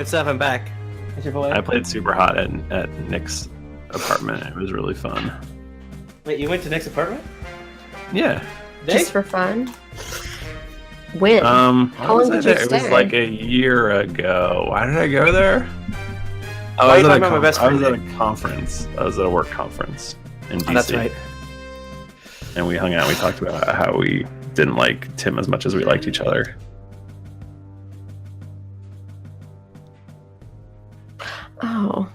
what's up? I'm back. It's your boy. I played super hot at Nick's apartment. It was really fun. Wait, you went to Nick's apartment? Yeah. Just for fun? When? How long did you stay? It was like a year ago. Why did I go there? Oh, I was at a conference. I was at a work conference in DC. Oh, that's right. And we hung out. We talked about how we didn't like Tim as much as we liked each other. Oh.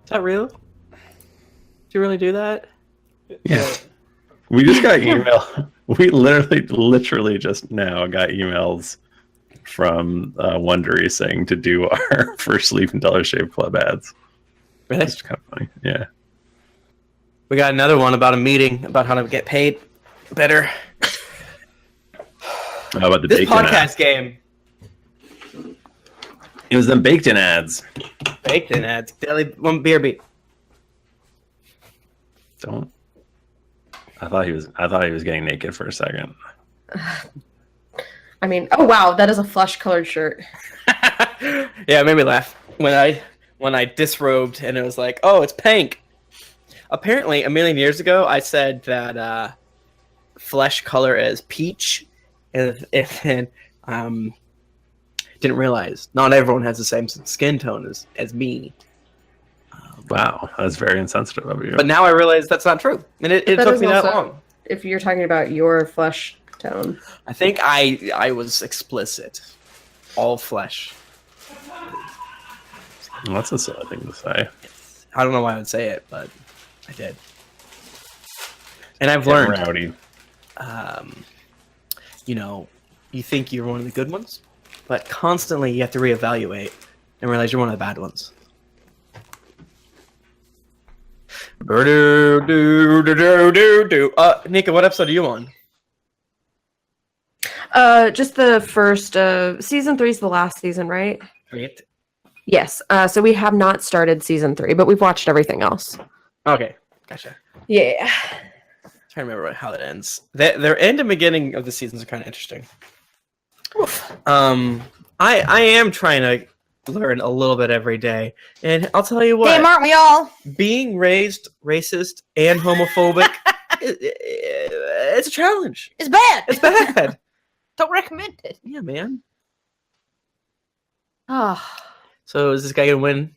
Is that real? Did you really do that? Yeah. We just got email. We literally just now got emails from Wondery saying to do our first Leaf and Dollar Shave Club ads. Really? That's kind of funny. Yeah. We got another one about a meeting about how to get paid better. How about the this bacon podcast ads? Game? It was them baked in ads. Baked in ads. Daily one beer beat. Don't. I thought he was getting naked for a second. I mean, oh wow, that is a flesh-colored shirt. Yeah, it made me laugh when I disrobed and it was like, oh, it's pink. Apparently, a million years ago, I said that flesh color is peach, and didn't realize not everyone has the same skin tone as me. Wow, that's very insensitive of you. But now I realize that's not true, and it took me that long. If you're talking about your flesh tone, I think I was explicit. All flesh. Well, that's a silly thing to say. I don't know why I would say it, but I did. And I've learned. Rowdy. You think you're one of the good ones, but constantly you have to reevaluate and realize you're one of the bad ones. Nika, what episode are you on? just the first. Season 3 is the last season, right? Right. Yes. So we have not started season 3, but we've watched everything else. Okay, gotcha. Yeah. Trying to remember how it ends. Their end and beginning of the seasons are kind of interesting. Oof. I am trying to learn a little bit every day, and I'll tell you what. Damn, aren't we all? Being raised racist and homophobic, it's a challenge. It's bad. It's bad. Don't recommend it. Yeah, man. Oh. So is this guy gonna win?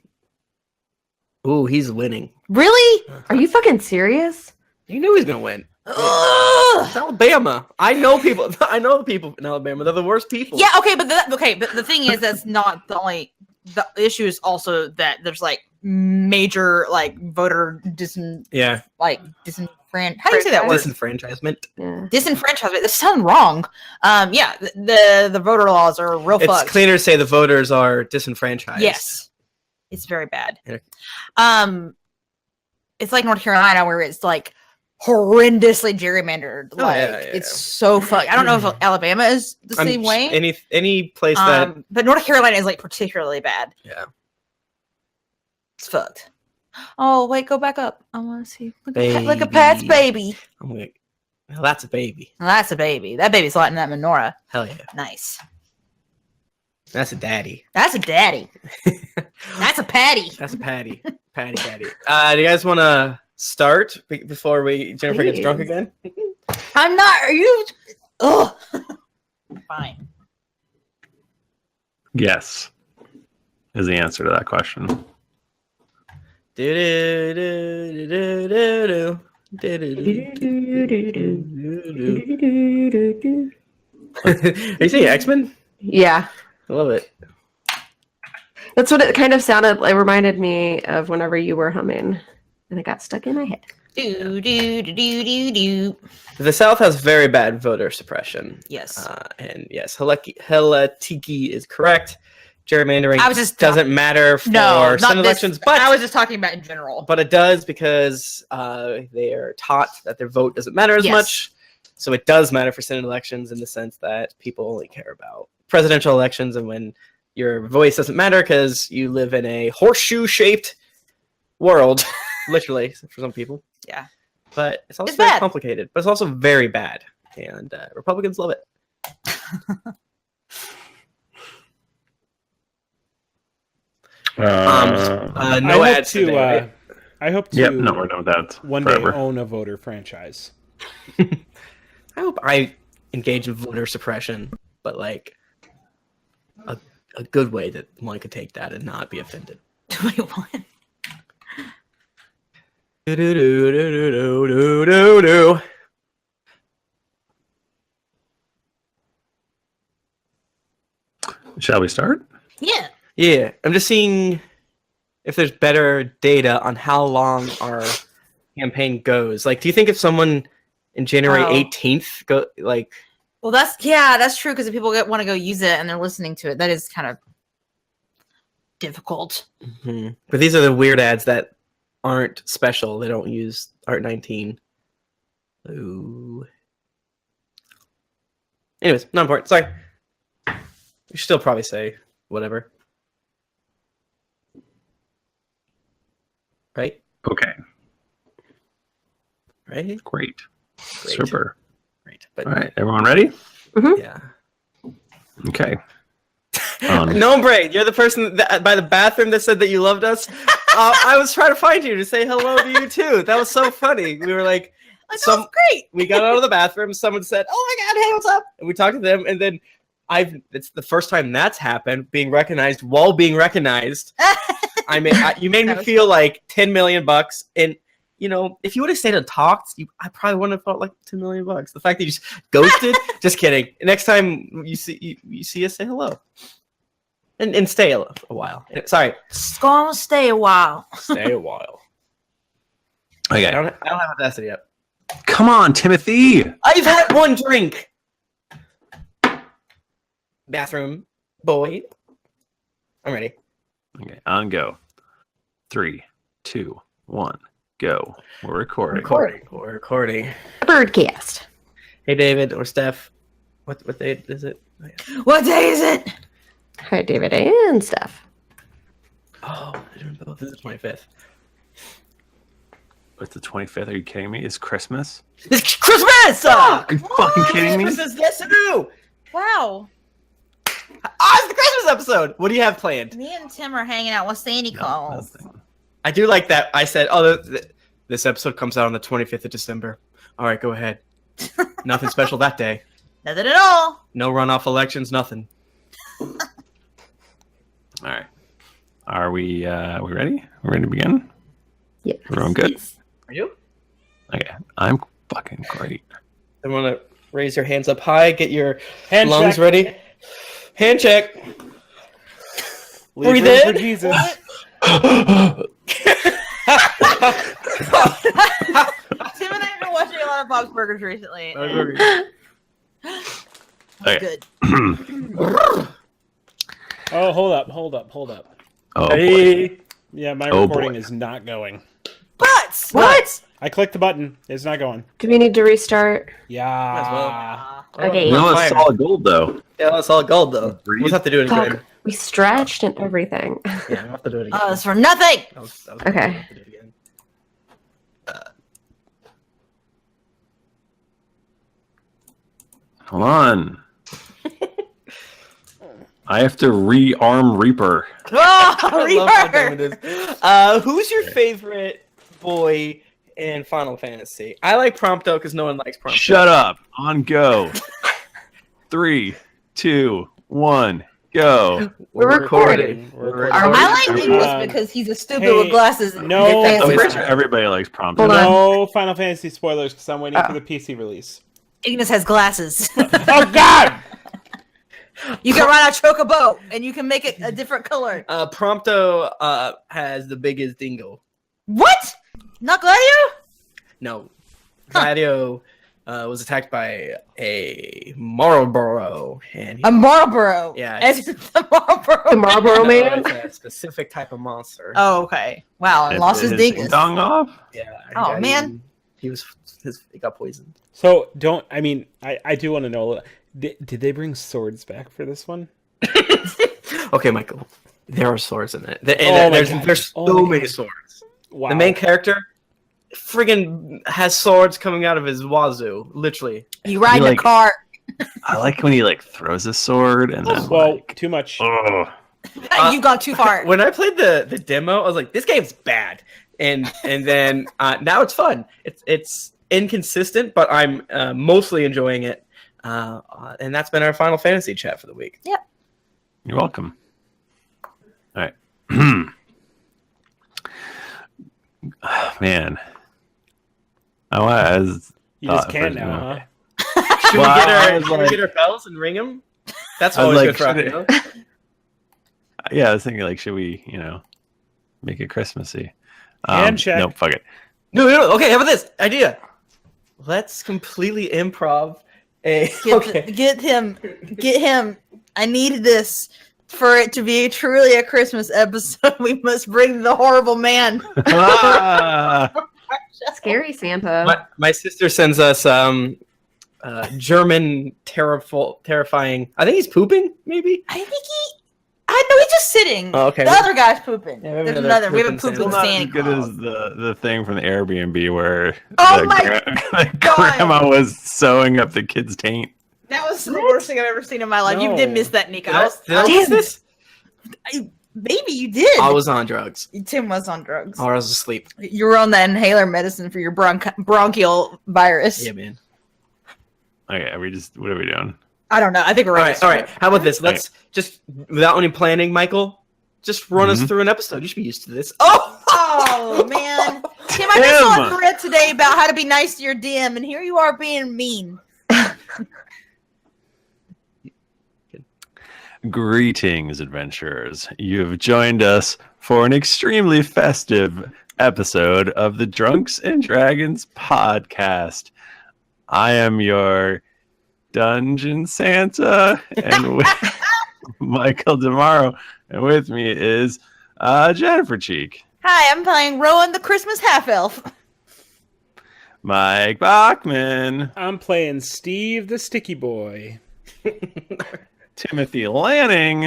Ooh, he's winning. Really? Are you fucking serious? You knew he's gonna win. It's Alabama. I know people. I know the people in Alabama. They're the worst people. Yeah. Okay, but the thing is, that's not the only. The issue is also that there's like major like voter How do you say that word? Disenfranchisement. Yeah. Disenfranchisement. That sounds wrong. Yeah. The voter laws are real fucked. It's cleaner to say the voters are disenfranchised. Yes. It's very bad. Yeah. It's like North Carolina where it's like horrendously gerrymandered. It's so fucked. I don't know if Alabama is the same way. Any place that, but North Carolina is like particularly bad. Yeah, it's fucked. Oh wait, go back up. I want to see. Look at Pat's baby. I'm like, well, that's a baby. Well, that's a baby. That baby's lighting that menorah. Hell yeah. Nice. That's a daddy. That's a daddy. That's a patty. That's a patty. Patty. Do you guys want to start before Jennifer gets drunk again? I'm not. Are you? Ugh. Fine. Yes, is the answer to that question. Are you saying X-Men? Yeah. I love it. That's what it kind of sounded like. It reminded me of whenever you were humming, and it got stuck in my head. Do. The South has very bad voter suppression. Yes. And yes, Helatiki is correct. Gerrymandering doesn't matter for Senate elections, but I was just talking about in general. But it does because they are taught that their vote doesn't matter as much. So it does matter for Senate elections in the sense that people only care about presidential elections, and when your voice doesn't matter because you live in a horseshoe-shaped world, literally for some people. Yeah, but it's also very complicated. But it's also very bad, and Republicans love it. No I ads hope to. today, right? I hope to. Yep, no, we're done with that. One forever. day own a voter franchise. I hope I engage in voter suppression, but like a good way that one could take that and not be offended. Wait, what? Do-do-do-do-do-do-do. Shall we start? Yeah. Yeah, I'm just seeing if there's better data on how long our campaign goes. Like, do you think if someone in January 18th go like? Well, that's true because if people want to go use it and they're listening to it, that is kind of difficult. Mm-hmm. But these are the weird ads that aren't special. They don't use Art 19. Ooh. Anyways, not important. Sorry. You should still probably say whatever. Right? Okay. Right? Great. Great. Super. Great. But All right, everyone ready? yeah. Okay. Nombre, you're the person by the bathroom that said that you loved us. I was trying to find you to say hello to you too. That was so funny. We were like, That was great. we got out of the bathroom. Someone said, "Oh my god, hey, what's up?" And we talked to them, and then it's the first time that's happened. Being recognized while being recognized. You made me feel like $10 million, and you know, if you would have stayed and talked, I probably wouldn't have felt like $10 million. The fact that you just ghosted, just kidding. Next time you see us, say hello, and stay a while. Sorry, It's gonna stay a while. stay a while. Okay. I don't have audacity yet. Come on, Timothy. I've had one drink. Bathroom boy. I'm ready. Okay, on go. 3, 2, 1, go. We're recording. We're recording. Birdcast. Hey, David or Steph. What day is it? Oh, yeah. What day is it? Hi, David and Steph. Oh, they're doing both. This is the 25th. It's the 25th. Are you kidding me? It's Christmas? It's Christmas! Are you fucking kidding me? Christmas, yes, I do! Wow. It's the Christmas episode! What do you have planned? Me and Tim are hanging out with Santa Claus. Nothing. I do like that. I said, oh, this episode comes out on the 25th of December. All right, go ahead. Nothing special that day. Nothing at all. No runoff elections, nothing. All right. Are we ready? We're ready to begin? Yes. Everyone good? Are you? Okay. I'm fucking great. I want to raise your hands up high, get your Hand lungs check. ready. Hand check. Leave Breathe room in. for Jesus. Tim and I have been watching a lot of Bob's Burgers recently. Okay. Good. Oh, hold up. Oh, boy. Hey. Yeah, my Oh, recording boy. is not going. But What? I clicked the button. It's not going. Do we need to restart? Yeah. Okay. No, Fire. it's solid gold, though. Yeah, that's all gold though. Breathe. We'll have to do it again. Fuck. We stretched and everything. Yeah, we'll have to do it again. it's for nothing. That was Okay. we'll have to do it again. Hold on. I have to rearm Reaper. Oh, I love how dumb Reaper. it is. Who's your favorite boy in Final Fantasy? I like Prompto because no one likes Prompto. Shut up. On go. 3, 2, 1, go. We're recording. I like Nicholas Um, because he's a stupid hey, with glasses. And no. fancy I'm pretty glasses. sure everybody likes Prompto. Hold on. No Final Fantasy spoilers because I'm waiting for Oh. the PC release. Ignis has glasses. Oh, God! You can ride a chocobo and you can make it a different color. Prompto has the biggest dingo. What? Not Gladio? No. Gladio was attacked by a Marlboro. And A Marlboro. Yeah, It's the Marlboro. The Marlboro No, Man? it's a specific type of monster. Oh, okay. Wow, and lost his dingus. dong off. Yeah. Oh, man. He got poisoned. So, I do want to know, did they bring swords back for this one? Okay, Michael. There are swords in it. Oh my God. There's Oh so my many God. swords. Wow. The main character friggin' has swords coming out of his wazoo, literally. You ride You a like- car. I like when he throws a sword and then Well, too much. oh, You've gone too far. When I played the demo, I was like, this game's bad. And then now it's fun. It's inconsistent, but I'm mostly enjoying it. And that's been our Final Fantasy chat for the week. Yep. You're welcome. All right. Man. You just can't now, huh? Should we get our bells and ring them? That's always good for us. Yeah, I was thinking, like, should we, make it Christmassy? Handshake. No, fuck it. No. Okay, how about this idea? Let's completely improv Get him. I need this for it to be truly a Christmas episode. We must bring the horrible man. Scary Santa. My sister sends us German terrifying. I think he's pooping. Maybe. I know he's just sitting. Oh, okay. The other guy's pooping. Yeah, There's another. We haven't pooping pooped with Not as Santa good Claus. as the thing from the Airbnb where God. grandma was sewing up the kid's taint. That was the worst thing I've ever seen in my life. You No. did miss that, Nika. Did I miss this? Maybe you did. I was on drugs, Tim was on drugs. or I was asleep. You were on that inhaler medicine for your bronchial virus. Yeah, man. Okay, what are we doing? I don't know. I think we're All right. How about this? Let's just, without any planning, Michael, just run us through an episode. You should be used to this. Oh man, Tim, I just saw a thread today about how to be nice to your DM, and here you are being mean. Greetings, adventurers. You have joined us for an extremely festive episode of the Drunks and Dragons podcast. I am your Dungeon Santa, and with Michael DiMauro, and with me is Jennifer Cheek. Hi, I'm playing Rowan the Christmas Half-Elf. Mike Bachmann. I'm playing Steve the Sticky Boy. Timothy Lanning.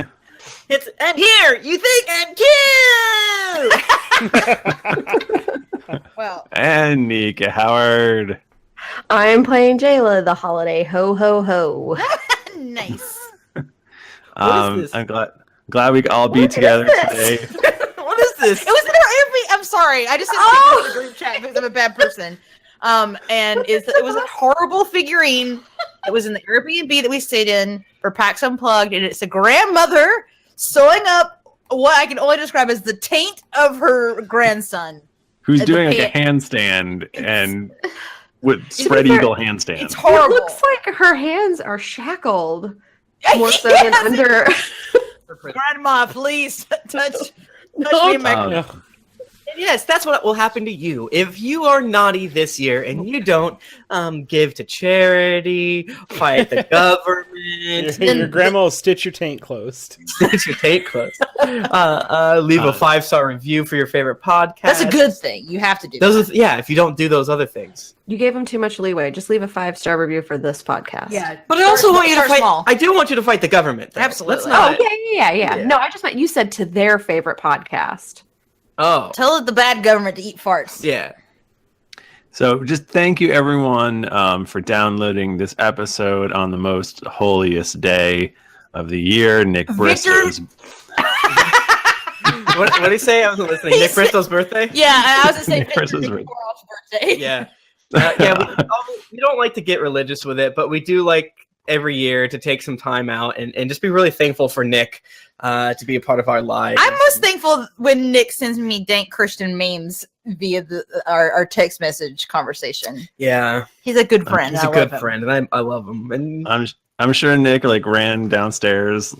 And here, you think, and kill! Well, And Nika Howard. I'm playing Jaela, the holiday ho ho ho. nice. What is this? I'm glad we could all be together today. What is this? It was in our Airbnb. I'm sorry. I just didn't think it was a group chat because I'm a bad person. And it was a horrible figurine. It was in the Airbnb that we stayed in for PAX Unplugged, and it's a grandmother sewing up what I can only describe as the taint of her grandson. Who's And doing the like a handstand and with spread eagle handstand. It's horrible. It looks like her hands are shackled more so Yes. than under. Grandma, please touch me in my Yes, that's what will happen to you if you are naughty this year and you don't give to charity, fight the government. Your grandma will stitch your taint closed. Stitch your taint closed. Leave a 5-star review for your favorite podcast. That's a good thing. You have to do that. If you don't do those other things. You gave him too much leeway. Just leave a 5-star review for this podcast. Yeah. But I also want you to Start fight. small. I do want you to fight the government. Though. Absolutely. Let's not. Oh, yeah. No, I just meant you said to their favorite podcast. Oh. Tell the bad government to eat farts. Yeah. So just thank you everyone for downloading this episode on the most holiest day of the year. Nick Bristow's. What did he say? I wasn't listening. Nick Bristow's birthday? Yeah, I was just saying Nick Bristow's Nick birthday. Yeah. We don't like to get religious with it, but we do like every year to take some time out and just be really thankful for Nick to be a part of our lives. I'm most thankful when Nick sends me dank Christian memes via our text message conversation. Yeah. He's a good friend. He's a good friend, and I love him. And I'm sure Nick ran downstairs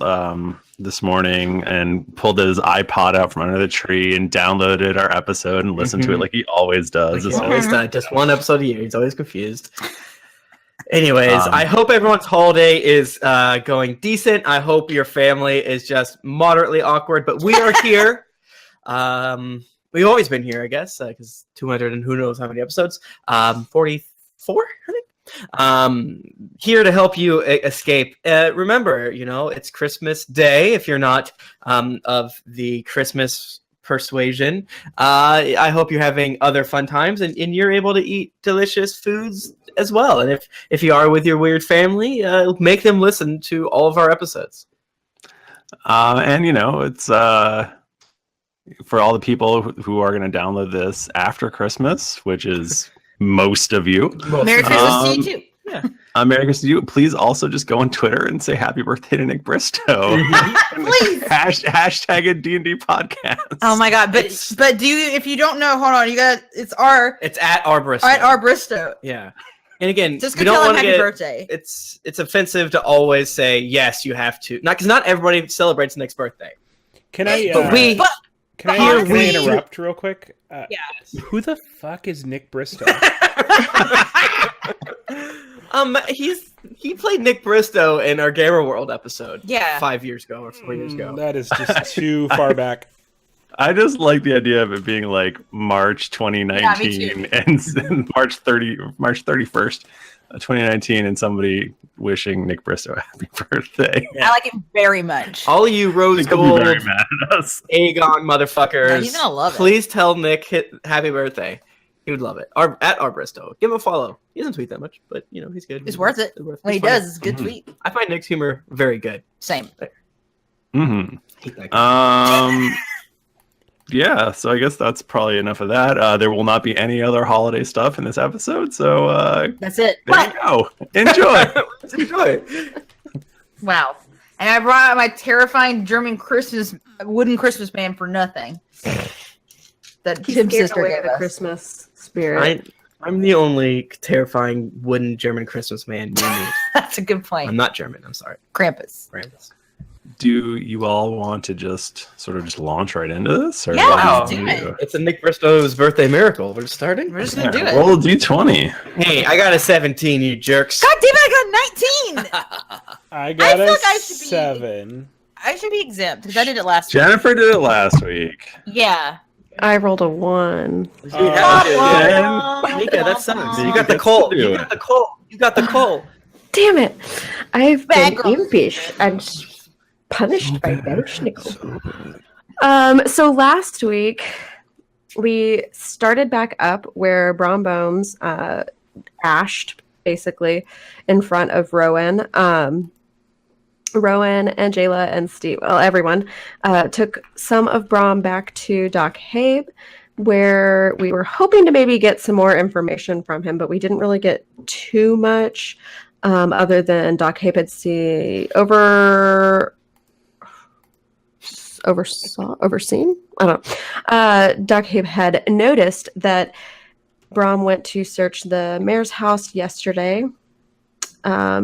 this morning and pulled his iPod out from under the tree and downloaded our episode and listened to it like he always does. like he always does, just one episode a year. He's always confused. Anyways, I hope everyone's holiday is going decent. I hope your family is just moderately awkward, but we are here. We've always been here, I guess, because 200 and who knows how many episodes. 44, I think. Here to help you escape. Remember, it's Christmas Day. If you're not of the Christmas persuasion, I hope you're having other fun times and you're able to eat delicious foods as well. And if you are with your weird family, make them listen to all of our episodes. And it's for all the people who are going to download this after Christmas, which is most of you. Merry Christmas to you too. Yeah. Merry Christmas to you. Please also just go on Twitter and say happy birthday to Nick Bristow. Please. Hashtag it D&D podcast. Oh my god! But do you? If you don't know, hold on. It's at our Bristow. At our Bristow. Yeah. And again, Just we go don't tell him want to happy get. birthday. It's offensive to always say yes. You have to because not everybody celebrates Nick's birthday. Can I? Can I interrupt real quick? Yeah. Who the fuck is Nick Bristow? He played Nick Bristow in our Gamer World episode. Yeah. 5 years ago or 4 years ago. That is just too far back. I just like the idea of it being like March 2019 and March 31st, 2019, and somebody wishing Nick Bristow a happy birthday. I like it very much. All you rose He'll gold be very mad at us. Aegon motherfuckers. No, he's gonna love it. Please tell Nick happy birthday. He would love it. At our Bristow. Give him a follow. He doesn't tweet that much, but he's good. It's worth it. When he does, it's a good tweet. I find Nick's humor very good. Same. Yeah, so I guess that's probably enough of that. There will not be any other holiday stuff in this episode, so That's it. there you go. Enjoy. Enjoy. Wow. And I brought my terrifying German wooden Christmas man for nothing. That Tim's sister away gave the us. Christmas spirit. I'm the only terrifying wooden German Christmas man you need. That's a good point. I'm not German. I'm sorry. Krampus. Do you all want to just launch right into this? Or Yeah, what let's do you do wanna it. It's a Nick Bristow's birthday miracle. We're just starting. We're just gonna do it. Roll a d20. Hey, I got a 17, you jerks. God damn it! I got 19. I got feel a like I should be- 7. I should be exempt because I did it last week. Jennifer did it last week. Yeah. I rolled a 1. Nika, that sucks. You got the cold. You got the cold. You got the cold. Damn it! I've Bad been girl. impish and punished by Belschnickel. So last week we started back up where Brom Bones ashed basically in front of Rowan. Rowan and Jaela and Steve, well, everyone, took some of Brom back to Doc Habe, where we were hoping to maybe get some more information from him, but we didn't really get too much other than Doc Habe had overseen? I don't know. Doc Habe had noticed that Brom went to search the mayor's house yesterday.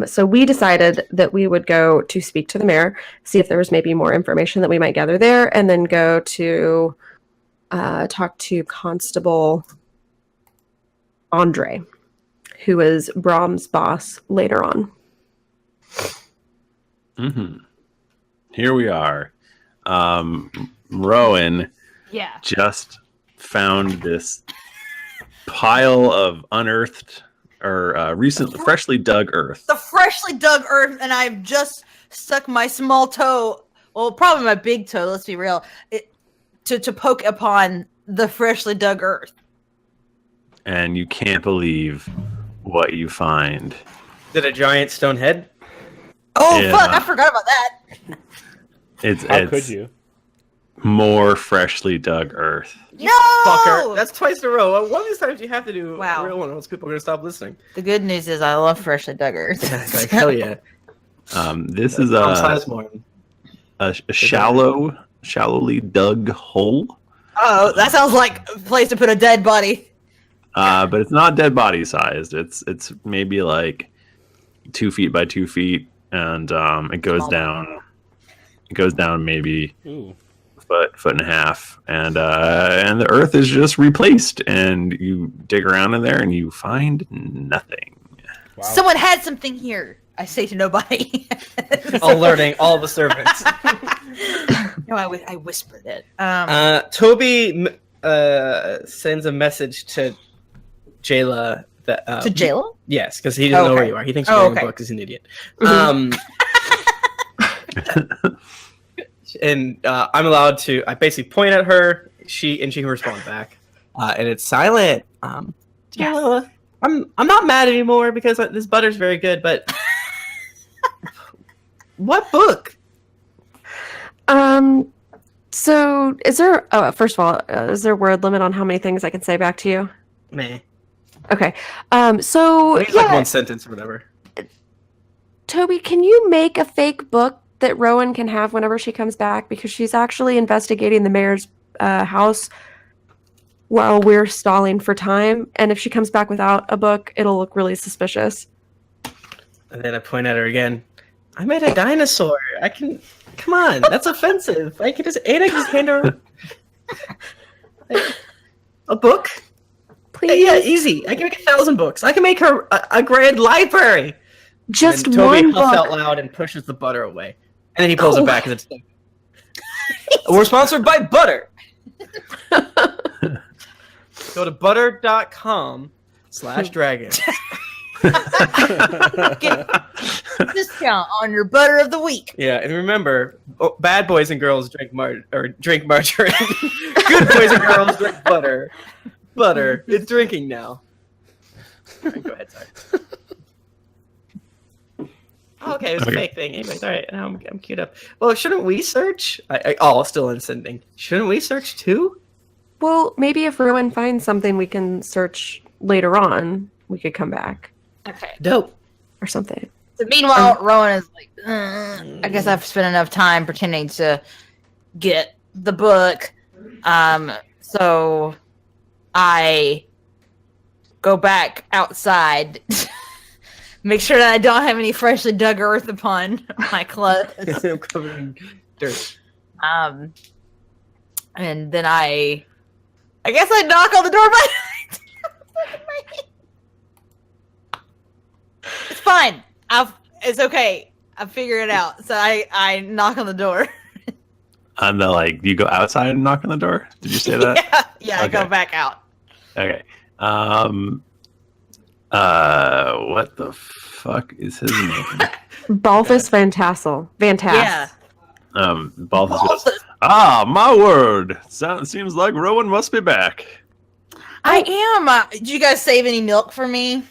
So we decided that we would go to speak to the mayor, see if there was maybe more information that we might gather there, and then go to talk to Constable Andre, who is Brom's boss later on. Here we are. Rowan Yeah. just found this pile of unearthed or freshly dug earth. The freshly dug earth, and I've just stuck my small toe, well, probably my big toe, let's be real, to poke upon the freshly dug earth. And you can't believe what you find. Did a giant stone head? Oh, Yeah. fuck, I forgot about that. How could you? More freshly dug earth. No! Fucker. That's twice in a row. One of these times you have to do Wow. a real one, or else people are going to stop listening. The good news is I love freshly dug earth. Like, hell yeah. This is Tom a Sizemore. shallowly dug hole. Oh, that sounds like a place to put a dead body. But it's not dead body sized. It's maybe like 2 feet by 2 feet, and it goes down. It goes down maybe Ooh. foot and a half, and the earth is just replaced, and you dig around in there and you find nothing. Wow. Someone had something here. I say to nobody. Alerting all the servants. No, I whispered it. Toby sends a message to Jaela. To Jaela? Yes, because he doesn't know where Okay. you are. He thinks you're reading a book because he's an idiot. And I'm allowed to. I basically point at her. She can respond back, and it's silent. Yeah, I'm not mad anymore because this butter's very good. But what book? So is there? First of all, is there a word limit on how many things I can say back to you? Meh. Okay. So Maybe like one sentence or whatever. Toby, can you make a fake book that Rowan can have whenever she comes back? Because she's actually investigating the mayor's house while we're stalling for time. And if she comes back without a book, it'll look really suspicious. And then I point at her again. I made a dinosaur. I can. Come on, that's offensive. I can just hand her a book. Please. Yeah, easy. I can make 1,000 books. I can make her a grand library. Just and then Toby one huffs book. out loud and pushes the butter away. And then he pulls it back and it's like, we're sponsored by butter. Go to butter.com/dragon. Get discount on your butter of the week. Yeah, and remember, bad boys and girls drink margarine. Good boys and girls drink butter. Butter. It's drinking now. Right, go ahead, sorry. Okay, it was a fake thing. Anyways, all right, now I'm queued up. Well, shouldn't we search? Still unsending. Shouldn't we search too? Well, maybe if Rowan finds something we can search later on, we could come back Okay. Dope. or something. So meanwhile, Rowan is like, I guess I've spent enough time pretending to get the book. So I go back outside, make sure that I don't have any freshly dug earth upon my clothes. I'm covered in dirt. And then I guess I knock on the door. It's fine. It's okay. I figured it out. So I knock on the door. And then, you go outside and knock on the door? Did you say that? Yeah, I go back out. Okay. What the fuck is his name? Balthus Van Tassel. Yeah. Balthus goes, my word. Seems like Rowan must be back. I am. Did you guys save any milk for me?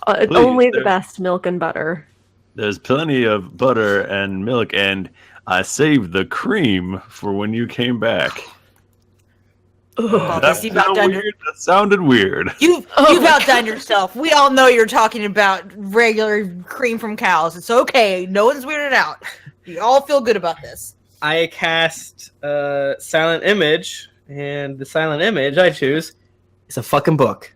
Only the best milk and butter. There's plenty of butter and milk, and I saved the cream for when you came back. That sounded weird. You've outdone yourself. We all know you're talking about regular cream from cows. It's okay. No one's weirded out. You all feel good about this. I cast silent image, and the silent image I choose is a fucking book.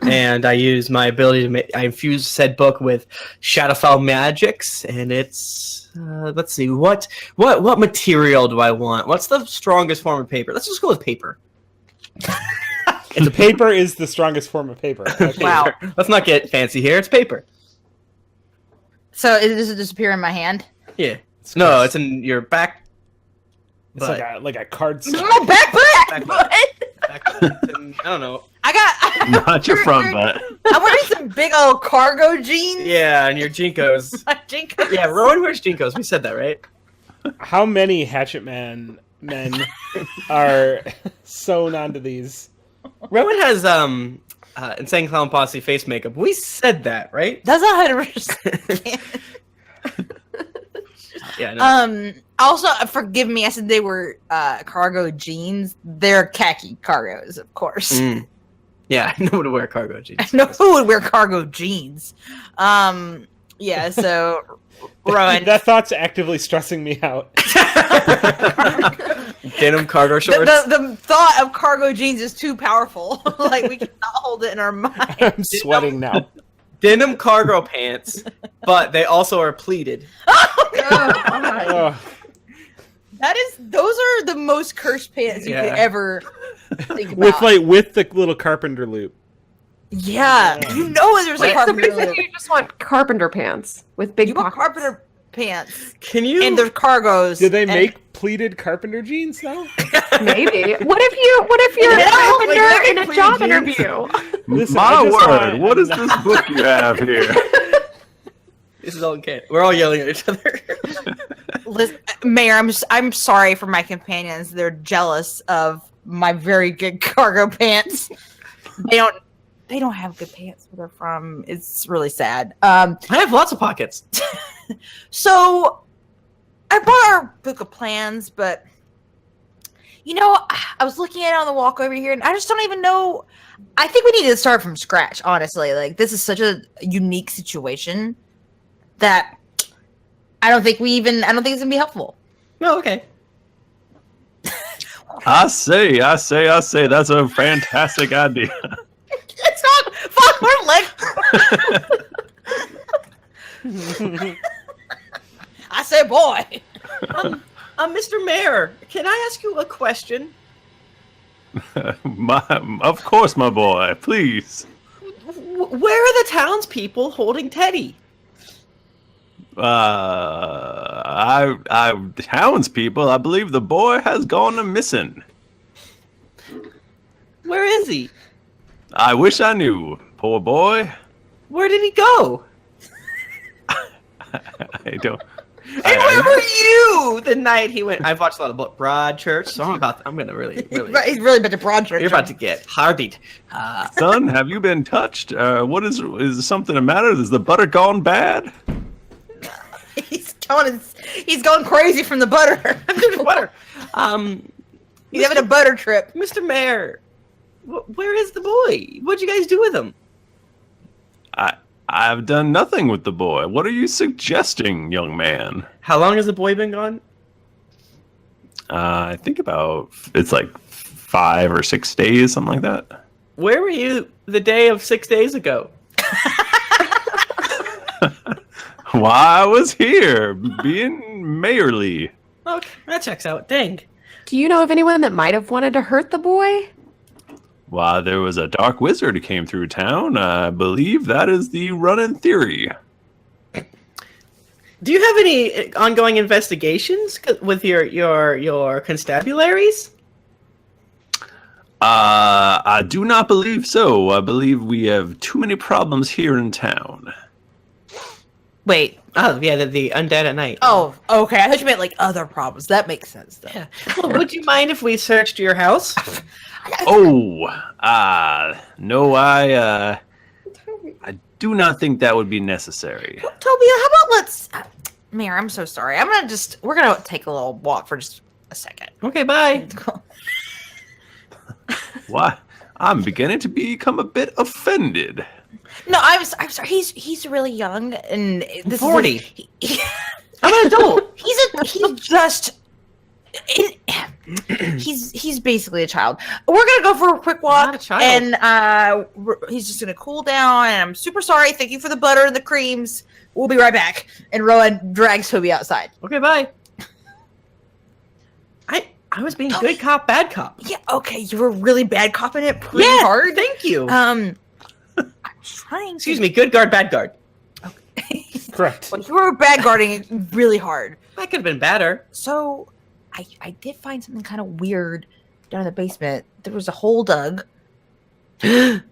And I use my ability to I infuse said book with Shadowfell magics, and it's let's see, what material do I want? What's the strongest form of paper? Let's just go with paper. The paper is the strongest form of paper. Okay. Wow. Let's not get fancy here. It's paper. So does it disappear in my hand? Yeah. No, it's in your back. It's like a card. My back butt. I don't know. I got Not your front butt. I'm wearing some big old cargo jeans. Yeah, and your Jinkos. My Jinkos. Yeah, Rowan wears Jinkos. We said that, right? How many Hatchet Men are sewn onto these? Rowan has Insane Clown Posse face makeup. We said that, right? That's 100%. Yeah. No. Also, forgive me. I said they were cargo jeans. They're khaki cargos, of course. Yeah, I know to wear cargo jeans. I know who would wear cargo jeans. Yeah. So, Rowan, That thought's actively stressing me out. Denim cargo shorts. the thought of cargo jeans is too powerful. Like we cannot hold it in our mind. I'm sweating now. Denim cargo pants, but they also are pleated. Ugh. Those are the most cursed pants you could ever think about. With the little carpenter loop. Yeah, you know there's a Wait, so carpenter basically loop. you just want carpenter pants with big You want pockets. carpenter pants. Can you? And they're cargos. Did they make pleated carpenter jeans now? Maybe. What if you're Yeah, a carpenter like, in a please, job dude. interview? Listen, My I just word, want- what is this book you have here? This is all okay. We're all yelling at each other. Listen, Mayor, I'm sorry for my companions. They're jealous of my very good cargo pants. They don't have good pants where they're from. It's really sad. I have lots of pockets. So I bought our book of plans, but I was looking at it on the walk over here, and I just don't even know. I think we need to start from scratch, honestly. Like, this is such a unique situation that I don't think it's gonna be helpful. No, okay. I say, that's a fantastic idea. It's not fucking like. I say, boy. Mr. Mayor, can I ask you a question? Of course, my boy. Please. Where are the townspeople holding Teddy? Townspeople, I believe the boy has gone missing. Where is he? I wish I knew. Poor boy. Where did he go? I don't. And where were you the night he went? I've watched a lot of Broadchurch, so I'm gonna really. He's really been to Broadchurch. You're about to get hardied. Son, have you been touched? What is something the matter? Is the butter gone bad? He's going crazy from the butter. Butter. He's having a butter trip. Mr. Mayor, where is the boy? What'd you guys do with him? I've done nothing with the boy. What are you suggesting, young man? How long has the boy been gone? I think it's like 5 or 6 days, something like that. Where were you the day of 6 days ago? Why, I was here, being mayorly. Okay, that checks out. Dang. Do you know of anyone that might have wanted to hurt the boy? Why, there was a dark wizard who came through town. I believe that is the running theory. Do you have any ongoing investigations with your constabularies? I do not believe so. I believe we have too many problems here in town. Wait. Oh, yeah, the undead at night. Oh, okay. I thought you meant like other problems. That makes sense, though. Yeah. Well, would you mind if we searched your house? No, I do not think that would be necessary. Toby, how about Mayor, I'm so sorry. We're gonna take a little walk for just a second. Okay, bye. Why? I'm beginning to become a bit offended. No, I'm sorry. He's really young, and this 40. is I'm an adult. He's basically a child. We're gonna go for a quick walk, Not a child. and he's just gonna cool down. And I'm super sorry. Thank you for the butter and the creams. We'll be right back. And Rowan drags Toby outside. Okay, bye. I was being good cop, bad cop. Yeah, okay. You were really bad copping it pretty Yeah, hard. thank you. I'm trying. Excuse me, good guard, bad guard. Correct. Well, you were bad guarding it really hard. That could have been better. So, I did find something kind of weird down in the basement. There was a hole dug, and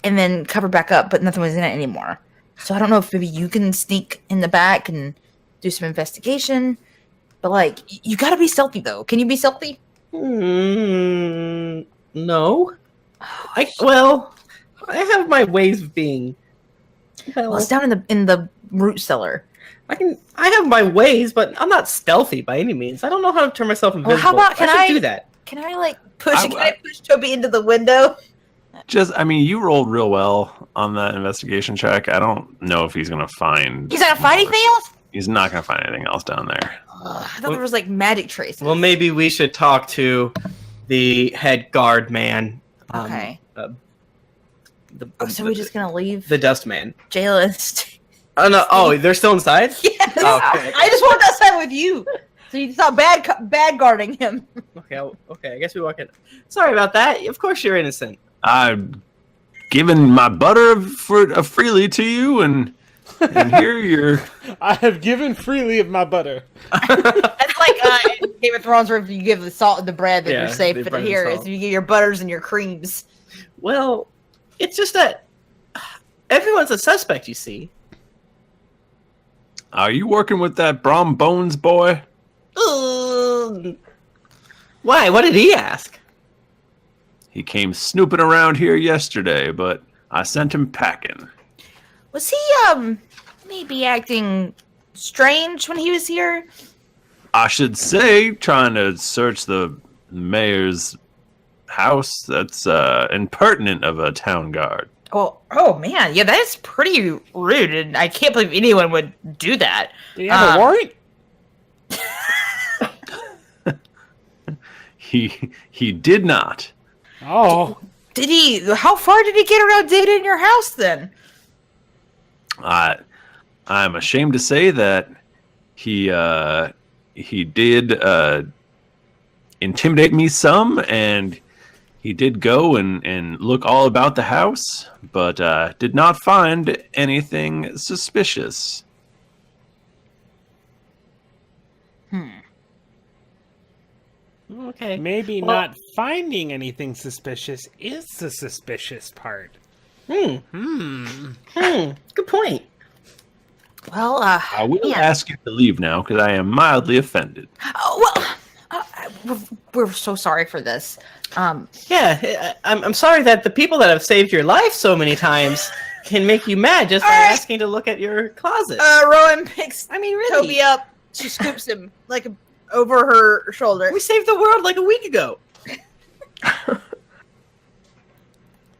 then covered back up, but nothing was in it anymore. So I don't know if maybe you can sneak in the back and do some investigation. But you gotta be stealthy though. Can you be stealthy? No. I have my ways of being. Well, it's down in the root cellar. I have my ways, but I'm not stealthy by any means. I don't know how to turn myself invisible. Well, how about I should do that? Can I push Toby into the window? You rolled real well on that investigation check. I don't know if he's gonna find. He's not gonna find anything else. He's not gonna find anything else down there. I thought there was magic traces. Well, maybe we should talk to the head guard man. Okay. So we're just gonna leave the dust man. Jaela and Steve. Oh no! Oh, they're still inside. Yes. Okay. I just walked outside with you, so you saw bad guarding him. Okay. I guess we walk in. Sorry about that. Of course, you're innocent. I've given my butter freely to you, and here you're. I have given freely of my butter. That's like in Game of Thrones, where if you give the salt and the bread, then Yeah, you're safe. the But bread and here, salt. is you get your butters and your creams. Well, it's just that everyone's a suspect. You see. Are you working with that Brom Bones boy? Why? What did he ask? He came snooping around here yesterday, but I sent him packing. Was he maybe acting strange when he was here? I should say, trying to search the mayor's house, that's impertinent of a town guard. Oh man, yeah, that is pretty rude, and I can't believe anyone would do that. Do you have a warrant? He did not. Oh. Did he? How far did he get around digging in your house then? I'm ashamed to say that he did intimidate me some, and he did go and look all about the house, but did not find anything suspicious. Okay. Maybe not finding anything suspicious is the suspicious part. Good point. Well, I will ask you to leave now because I am mildly offended. We're so sorry for this. Yeah, I'm sorry that the people that have saved your life so many times can make you mad just by asking to look at your closet. Rowan picks really. Toby up. She scoops him like over her shoulder. We saved the world like a week ago.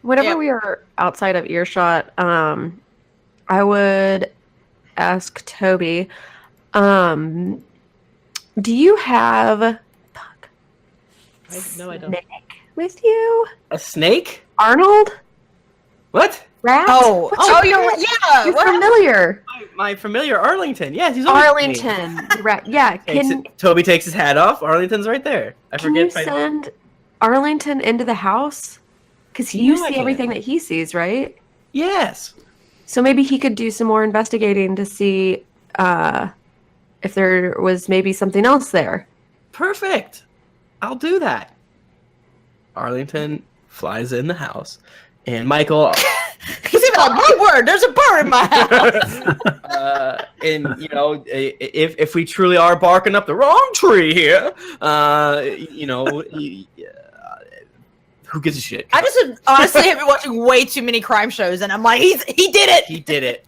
Whenever we are outside of earshot, I would ask Toby, do you have No, I don't. snake with you? A snake? Arnold? What? Rat? You're You're familiar. My familiar Arlington. Yes, he's always Arlington. Rat. Yeah, Toby takes his hat off. Arlington's right there. Can you send Arlington into the house? Because you see everything that he sees, right? Yes. So maybe he could do some more investigating to see if there was maybe something else there. Perfect. I'll do that. Arlington flies in the house, and Michael. He's even like, my word, there's a bird in my house. And if we truly are barking up the wrong tree here, who gives a shit? I just honestly have been watching way too many crime shows, and I'm like, he did it. He did it.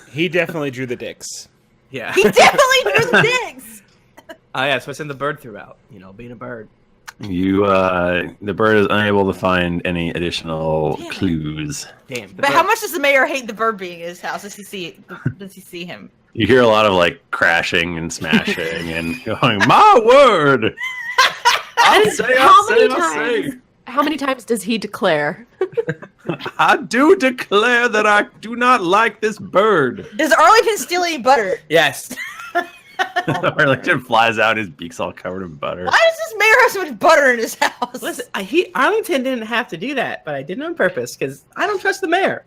He definitely drew the dicks. Yeah. He definitely drew the dicks. Oh yeah, so I send the bird throughout. Being a bird. The bird is unable to find any additional clues. Damn. But how much does the mayor hate the bird being in his house? Does he see him? You hear a lot of crashing and smashing and going, my word! I'll say. How many times does he declare? I do declare that I do not like this bird. Does Arlington steal any butter? Yes. Arlington flies out, his beak's all covered in butter. Why does this mayor have so much butter in his house? Listen, Arlington didn't have to do that, but I did it on purpose because I don't trust the mayor.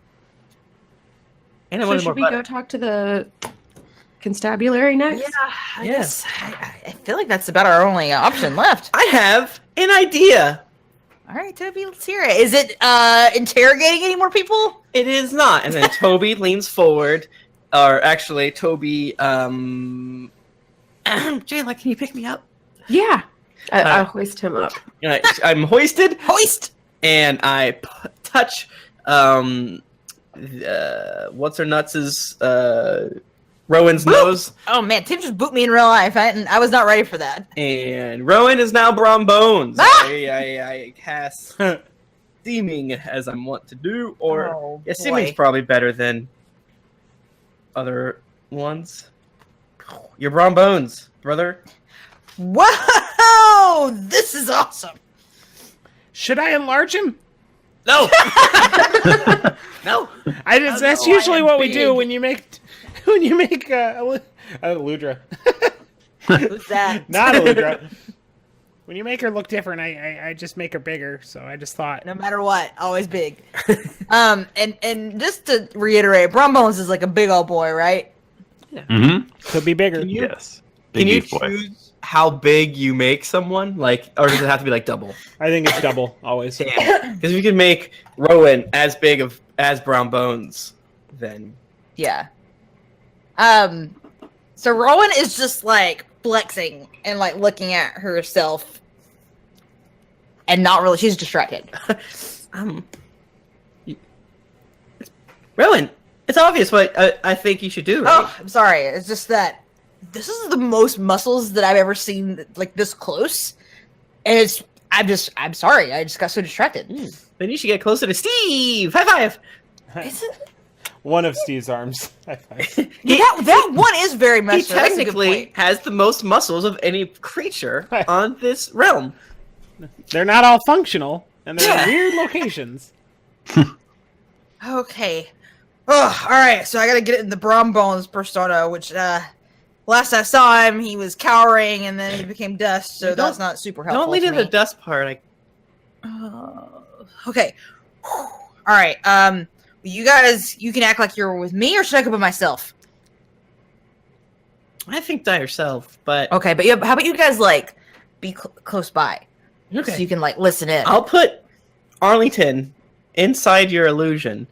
And I So wanted should more we butter. go talk to the constabulary next? Yeah, Yes. I feel like that's about our only option left. I have an idea. All right, Toby, let's hear it. Is it interrogating any more people? It is not. And then Toby leans forward, or actually, Toby, Jaela, can you pick me up? Yeah. I'll hoist him up. I'm hoisted. Hoist! And I touch, what's her nuts' Rowan's nose. Oh man, Tim just booped me in real life. I was not ready for that. And Rowan is now Brom Bones. Ah! I cast Steaming as I'm wont to do, or boy. Steaming's probably better than other ones. You're Brom Bones, brother. Whoa! This is awesome. Should I enlarge him? No. No. That's usually what we do when you make a Ludra. Who's that? Not a Ludra. When you make her look different, I just make her bigger. So I just thought, No matter what, always big. And just to reiterate, Brom Bones is like a big old boy, right? Mm-hmm. could be bigger. Yes. Can Big you beef boy. choose how big you make someone? Or does it have to be double? I think it's double always. Damn. Because if you can make Rowan as big as Brown Bones, then Yeah. So Rowan is just flexing and looking at herself, and not really. She's distracted. Rowan, it's obvious what I think you should do. Right? Oh, I'm sorry. It's just that this is the most muscles that I've ever seen like this close. And I'm sorry. I just got so distracted. Then you should get closer to Steve. High five. Is it? One of Steve's arms. High five. Yeah, that one is very He muscular. That's a good technically point. has the most muscles of any creature on this realm. They're not all functional, and they're Yeah. in weird locations. Okay. Oh, all right. So I gotta get it in the Brom Bones persona, which last I saw him, he was cowering, and then he became dust. So that's not super helpful. Don't lead to to the me. dust part. Okay. All right. You guys, you can act like you're with me, or should I go by myself? I think die yourself, but Okay, but how about you guys like be close by, okay. so you can like listen in. I'll put Arlington inside your illusion.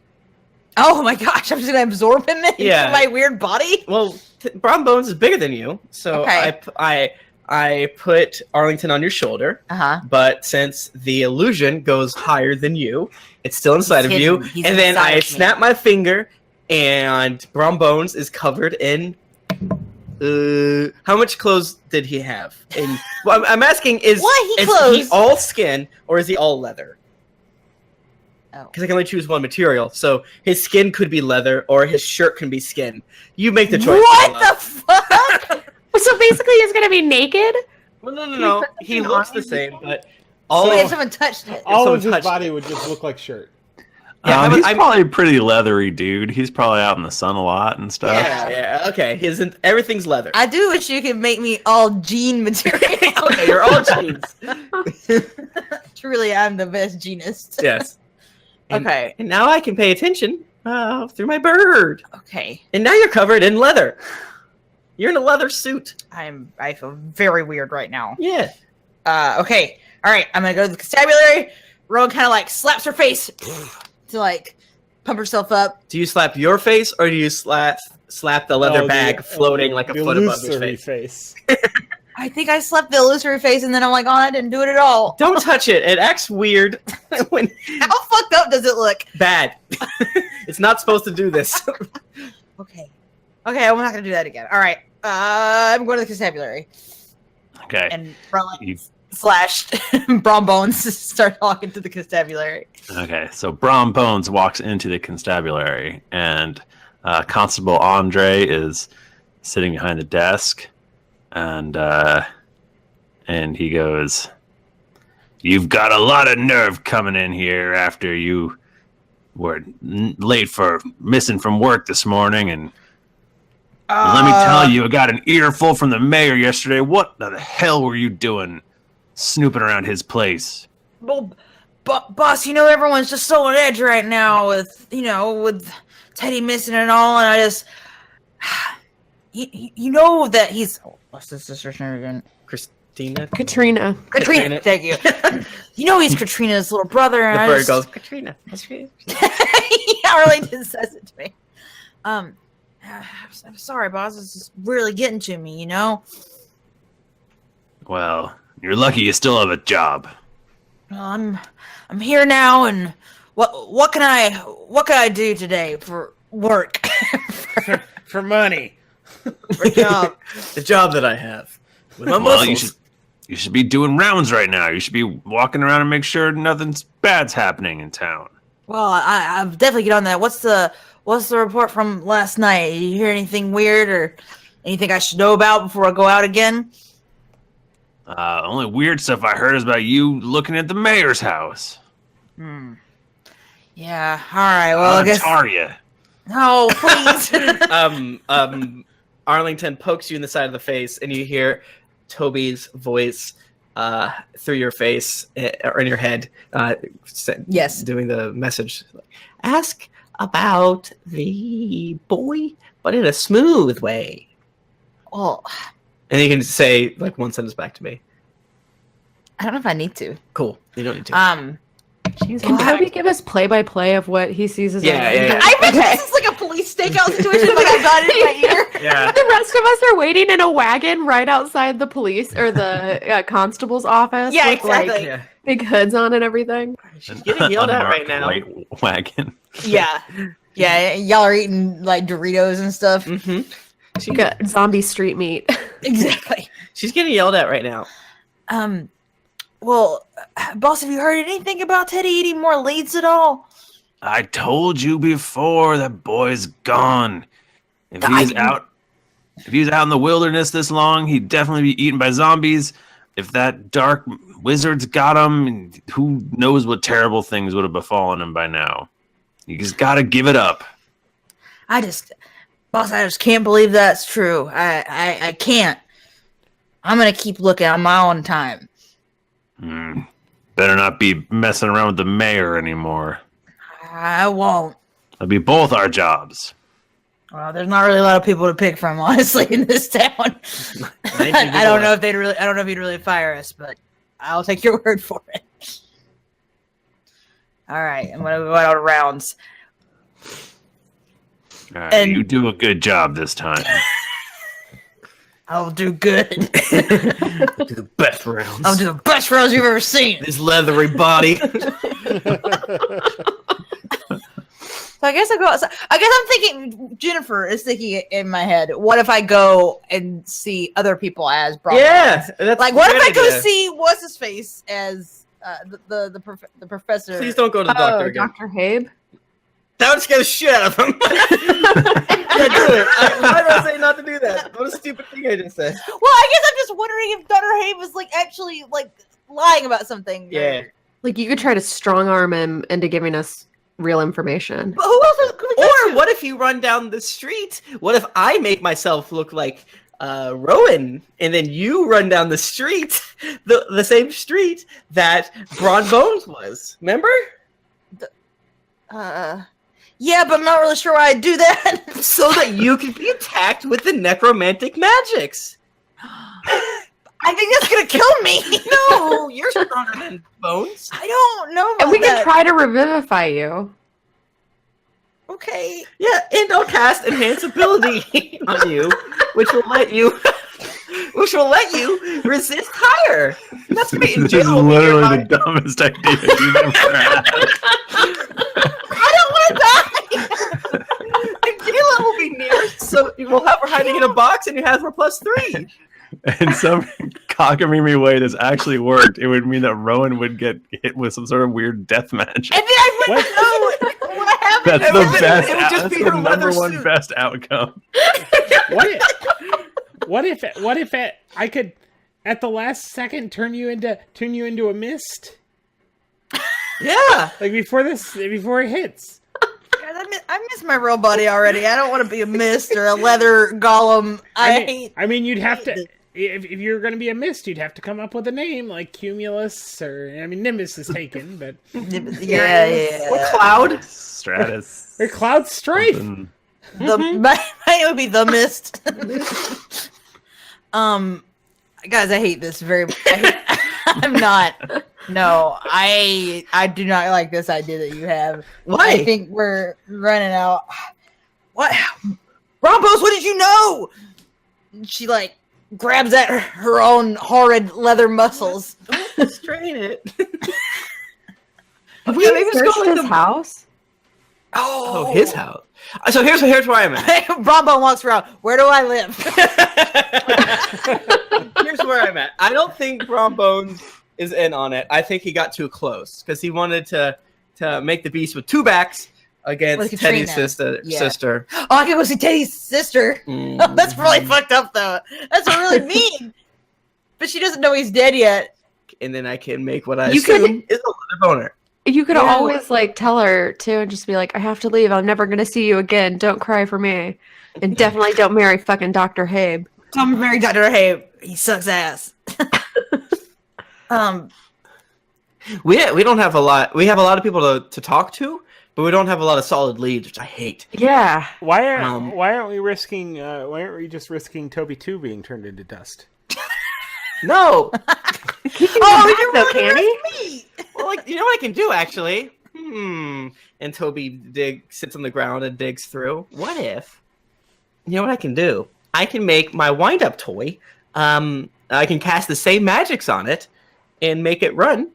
Oh my gosh, I'm just gonna absorb him into Yeah. my weird body. Well, Brom Bones is bigger than you, so Okay. I put Arlington on your shoulder. But since the illusion goes higher than you, it's still inside of you. hidden. He's And then inside I of me. snap my finger, and Brom Bones is covered in. How much clothes did he have? And well, I'm asking: is he clothes? all skin or is he all leather? Oh. Because I can only choose one material, so his skin could be leather or his shirt can be skin. You make the choice. What Ella. the fuck? So basically, he's gonna be naked. Well, no. put He something looks on the him? same, but Oh, all if of someone touched it. All someone of his touched body it. would just look like shirt. Yeah, he's I'm- probably a pretty leathery dude. He's probably out in the sun a lot and stuff. yeah, okay. Everything's leather. I do wish you could make me all jean material. Okay, you're all jeans. Truly, I'm the best jeanist. Yes. And- Okay. And now I can pay attention through my bird. Okay. And now you're covered in leather. You're in a leather suit. I feel very weird right now. Yeah. Okay. All right. I'm gonna go to the constabulary. Rowan kind of like slaps her face to like pump herself up. Do you slap your face or do you slap the leather bag floating like a the foot above his illusory face? I think I slapped the illusory face, and then I'm like, oh, I didn't do it at all. Don't touch it. It acts weird. When How fucked up does it look? bad. It's not supposed to do this. Okay. Okay, I'm not gonna do that again. All right. I'm going to the constabulary. Okay. And Rowan You- slashed Brom Bones to start talking to the constabulary. Okay, so Brom Bones walks into the constabulary, and Constable Andre is sitting behind the desk, and he goes, "You've got a lot of nerve coming in here after you were late for missing from work this morning, and let me tell you, I got an earful from the mayor yesterday. What the hell were you doing snooping around his place?" Well, boss, everyone's just so on edge right now with, with Teddy missing and all, and I just, you know that he's, what's his sister's name again? Christina. Katrina. Katrina, thank you. He's Katrina's little brother, and The I bird just, goes, Katrina. yeah, Arlington says it to me. I'm sorry, boss. It's just really getting to me, Well, you're lucky you still have a job. Well, I'm here now, and what can I do today for work? For money. for job? The job that I have. With my Well, muscles. you should be doing rounds right now. You should be walking around and make sure nothing bad's happening in town. Well, I'll definitely get on that. What's the report from last night? Did you hear anything weird or anything I should know about before I go out again? Only weird stuff I heard is about you looking at the mayor's house. Yeah. All right. Well, I guess. Tarry. No, please. Arlington pokes you in the side of the face, and you hear Toby's voice through your face or in your head. Yes. Doing the message. Ask about the boy, but in a smooth way. Well, And you can say like one sentence back to me. I don't know if I need to. Cool. You don't need to. Can Toby give us play-by-play of what he sees as Yeah. I bet this is like a police stakeout situation. Like I got it in my ear. Yeah. The rest of us are waiting in a wagon right outside the police or the constable's office. Yeah, with, exactly. Like, Yeah. big hoods on and everything. She's getting yelled at right now. White wagon. Yeah. Yeah. Y'all are eating like Doritos and stuff. Mm-hmm. She got zombie street meat. Exactly. She's getting yelled at right now. Well, boss, have you heard anything about Teddy eating more leads at all? I told you before that boy's gone. If he's out in the wilderness this long, he'd definitely be eaten by zombies. If that dark wizard's got him, who knows what terrible things would have befallen him by now. You just gotta give it up. Boss, I just can't believe that's true. I can't. I'm gonna keep looking on my own time. Better not be messing around with the mayor anymore. I won't. That'll be both our jobs. Well, there's not really a lot of people to pick from, honestly, in this town. I don't know if he'd really fire us, but I'll take your word for it. All right, I'm gonna go out of rounds. All right, you do a good job this time. I'll do good. Do the best rounds. I'll do the best rounds you've ever seen. This leathery body. So I guess I go outside. I guess I'm thinking, Jennifer is thinking in my head, what if I go and see other people as Brock? Yeah. That's Like, what if I go idea. see what's-his-face as the professor? Please don't go to the doctor again. Dr. Habe. That would scare the shit out of him. Yeah, do it. Why did I say not to do that? What a stupid thing I just said. Well, I guess I'm just wondering if Dr. Habe was actually lying about something. Yeah. Like, you could try to strong arm him into giving us real information. But who else could we talk Or to? what if you run down the street? What if I make myself look like Rowan, and then you run down the street, the same street that Braun Bones was? Remember? Yeah, but I'm not really sure why I'd do that. So that you can be attacked with the necromantic magics. I think that's gonna kill me. No, you're stronger than Bones. I don't know about And we can that. try to revivify you. Okay. Yeah, and I'll cast enhance ability on you, which will let you resist higher. That's great. This is literally the dumbest idea you've ever had. I don't want to die. And Jaela will be near, so we'll have her hiding in a box, and you have her +3. In some cockamamie way that's actually worked, it would mean that Rowan would get hit with some sort of weird death magic. And then I wouldn't know what happened. That's the best. It would just That's be the her number leather one suit. best outcome. What if I could at the last second turn you into a mist? Yeah. Like before it hits. God, I miss my real body already. I don't want to be a mist or a leather golem. I mean, you'd have to. If you're going to be a mist, you'd have to come up with a name like Cumulus or Nimbus is taken, but Yeah. Or Cloud. Stratus. or Cloud Strife. Something. My name would be the mist. Guys, I hate this very much. I'm not. No, I do not like this idea that you have. Why? I think we're running out. What? Rompos, what did you know? She grabs at her own horrid leather muscles. Strain it. Have we maybe just searched go with his house? Oh, his house. So here's where I'm at. Brombo walks around. Where do I live? Here's where I'm at. I don't think Braun Bones is in on it. I think he got too close because he wanted to make the beast with two backs against With Teddy's Katrina. sister. Oh, I can go see Teddy's sister. Oh, that's really fucked up, though. That's really mean. But she doesn't know he's dead yet. And then I can make what I You assume is a leather boner. You could Yeah. always tell her too and just be like, I have to leave. I'm never going to see you again. Don't cry for me. And definitely don't marry fucking Dr. Habe. Tom married Dr. Habe. He sucks ass. We don't have a lot. We have a lot of people to talk to, but we don't have a lot of solid leads, which I hate. Yeah. Why aren't we risking? Why aren't we just risking Toby 2 being turned into dust? No. Oh, you're can he? Well, you know what I can do actually? And Toby sits on the ground and digs through. What if? You know what I can do? I can make my wind-up toy. I can cast the same magics on it and make it run,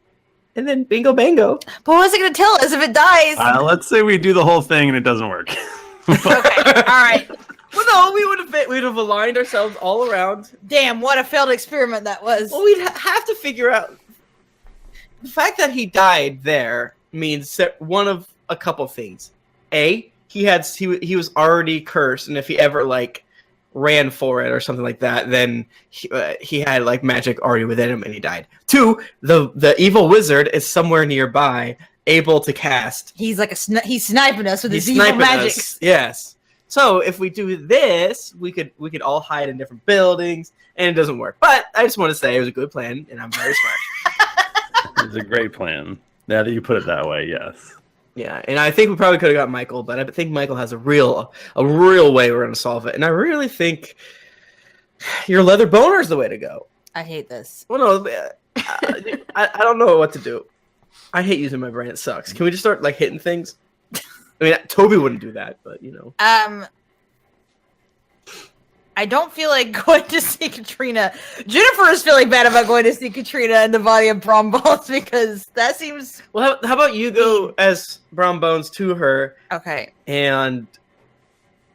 and then bingo bango. But what's it going to tell us if it dies? Let's say we do the whole thing and it doesn't work. Okay, all right. Well, no, we would have aligned ourselves all around. Damn, what a failed experiment that was. Well, we'd have to figure out the fact that he died there means one of a couple things. A, he was already cursed, and if he ever like ran for it or something like that, then he had like magic already within him, and he died. 2, the evil wizard is somewhere nearby, able to cast. He's like he's sniping us with his evil magic. Yes. So if we do this, we could all hide in different buildings, and it doesn't work. But I just want to say it was a good plan, and I'm very smart. It was a great plan. Now that you put it that way, yes. Yeah, and I think we probably could have got Michael, but I think Michael has a real way we're going to solve it. And I really think your leather boner is the way to go. I hate this. Well, no, I don't know what to do. I hate using my brain. It sucks. Can we just start like hitting things? I mean, Toby wouldn't do that, but you know. I don't feel like going to see Katrina. Jennifer is feeling bad about going to see Katrina in the body of Brom Bones because that seems. Well, how about you go as Brom Bones to her? Okay. And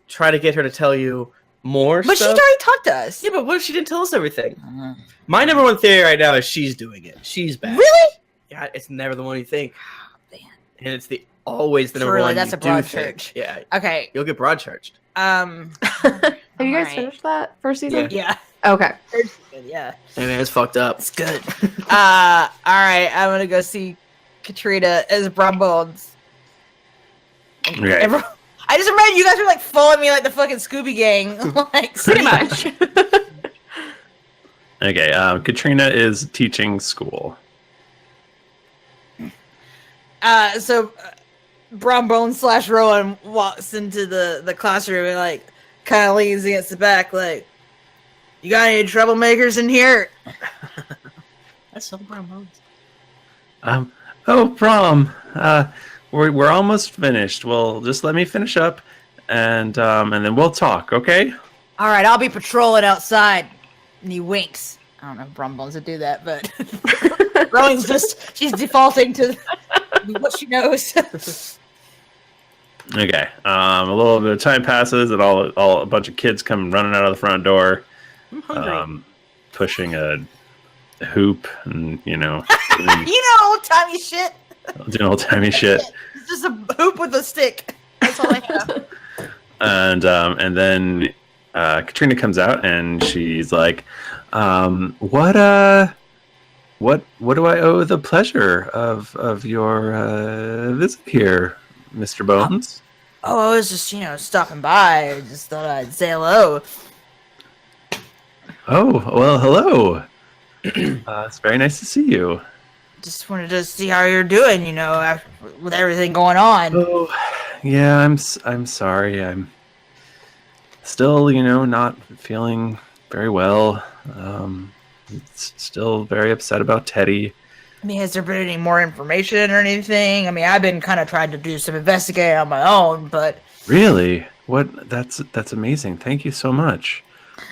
try to get her to tell you more But stuff. she'd already talked to us. Yeah, but what if she didn't tell us everything? My number one theory right now is she's doing it. She's bad. Really? Yeah, it's never the one you think. Man. And it's always the number one That's you a broad do think. church. Yeah. Okay. You'll get broad charged. Have you guys finished that first season? Yeah. Okay. Yeah. Hey man, it's fucked up. It's good. All right. I'm gonna go see Katrina as Brom Bones. Okay. I just imagine you guys are like following me like the fucking Scooby Gang. Like Pretty much. Okay, Katrina is teaching school. So Brom Bones / Rowan walks into the classroom and like kind of leans against the back, like, "You got any troublemakers in here?" That's so Brom Bones. Oh, Brom, we're almost finished. Well, just let me finish up, and then we'll talk, okay? All right, I'll be patrolling outside. And he winks. I don't know if Brom Bones would do that, but Rowan's she's defaulting to what she knows. Okay. A little bit of time passes, and a bunch of kids come running out of the front door, I'm hungry. pushing a hoop, and You know, old-timey shit. doing old-timey shit. It's just a hoop with a stick. That's all I have. And then Katrina comes out, and she's like, "What do I owe the pleasure of your visit here, Mr. Bones?" Oh, I was just, stopping by. I just thought I'd say hello. Oh, well, hello. It's very nice to see you. Just wanted to see how you're doing, with everything going on. Oh, yeah, I'm sorry. I'm still, not feeling very well. Still very upset about Teddy. I mean, has there been any more information or anything? I mean, I've been kind of trying to do some investigating on my own, but... Really? What? That's amazing. Thank you so much.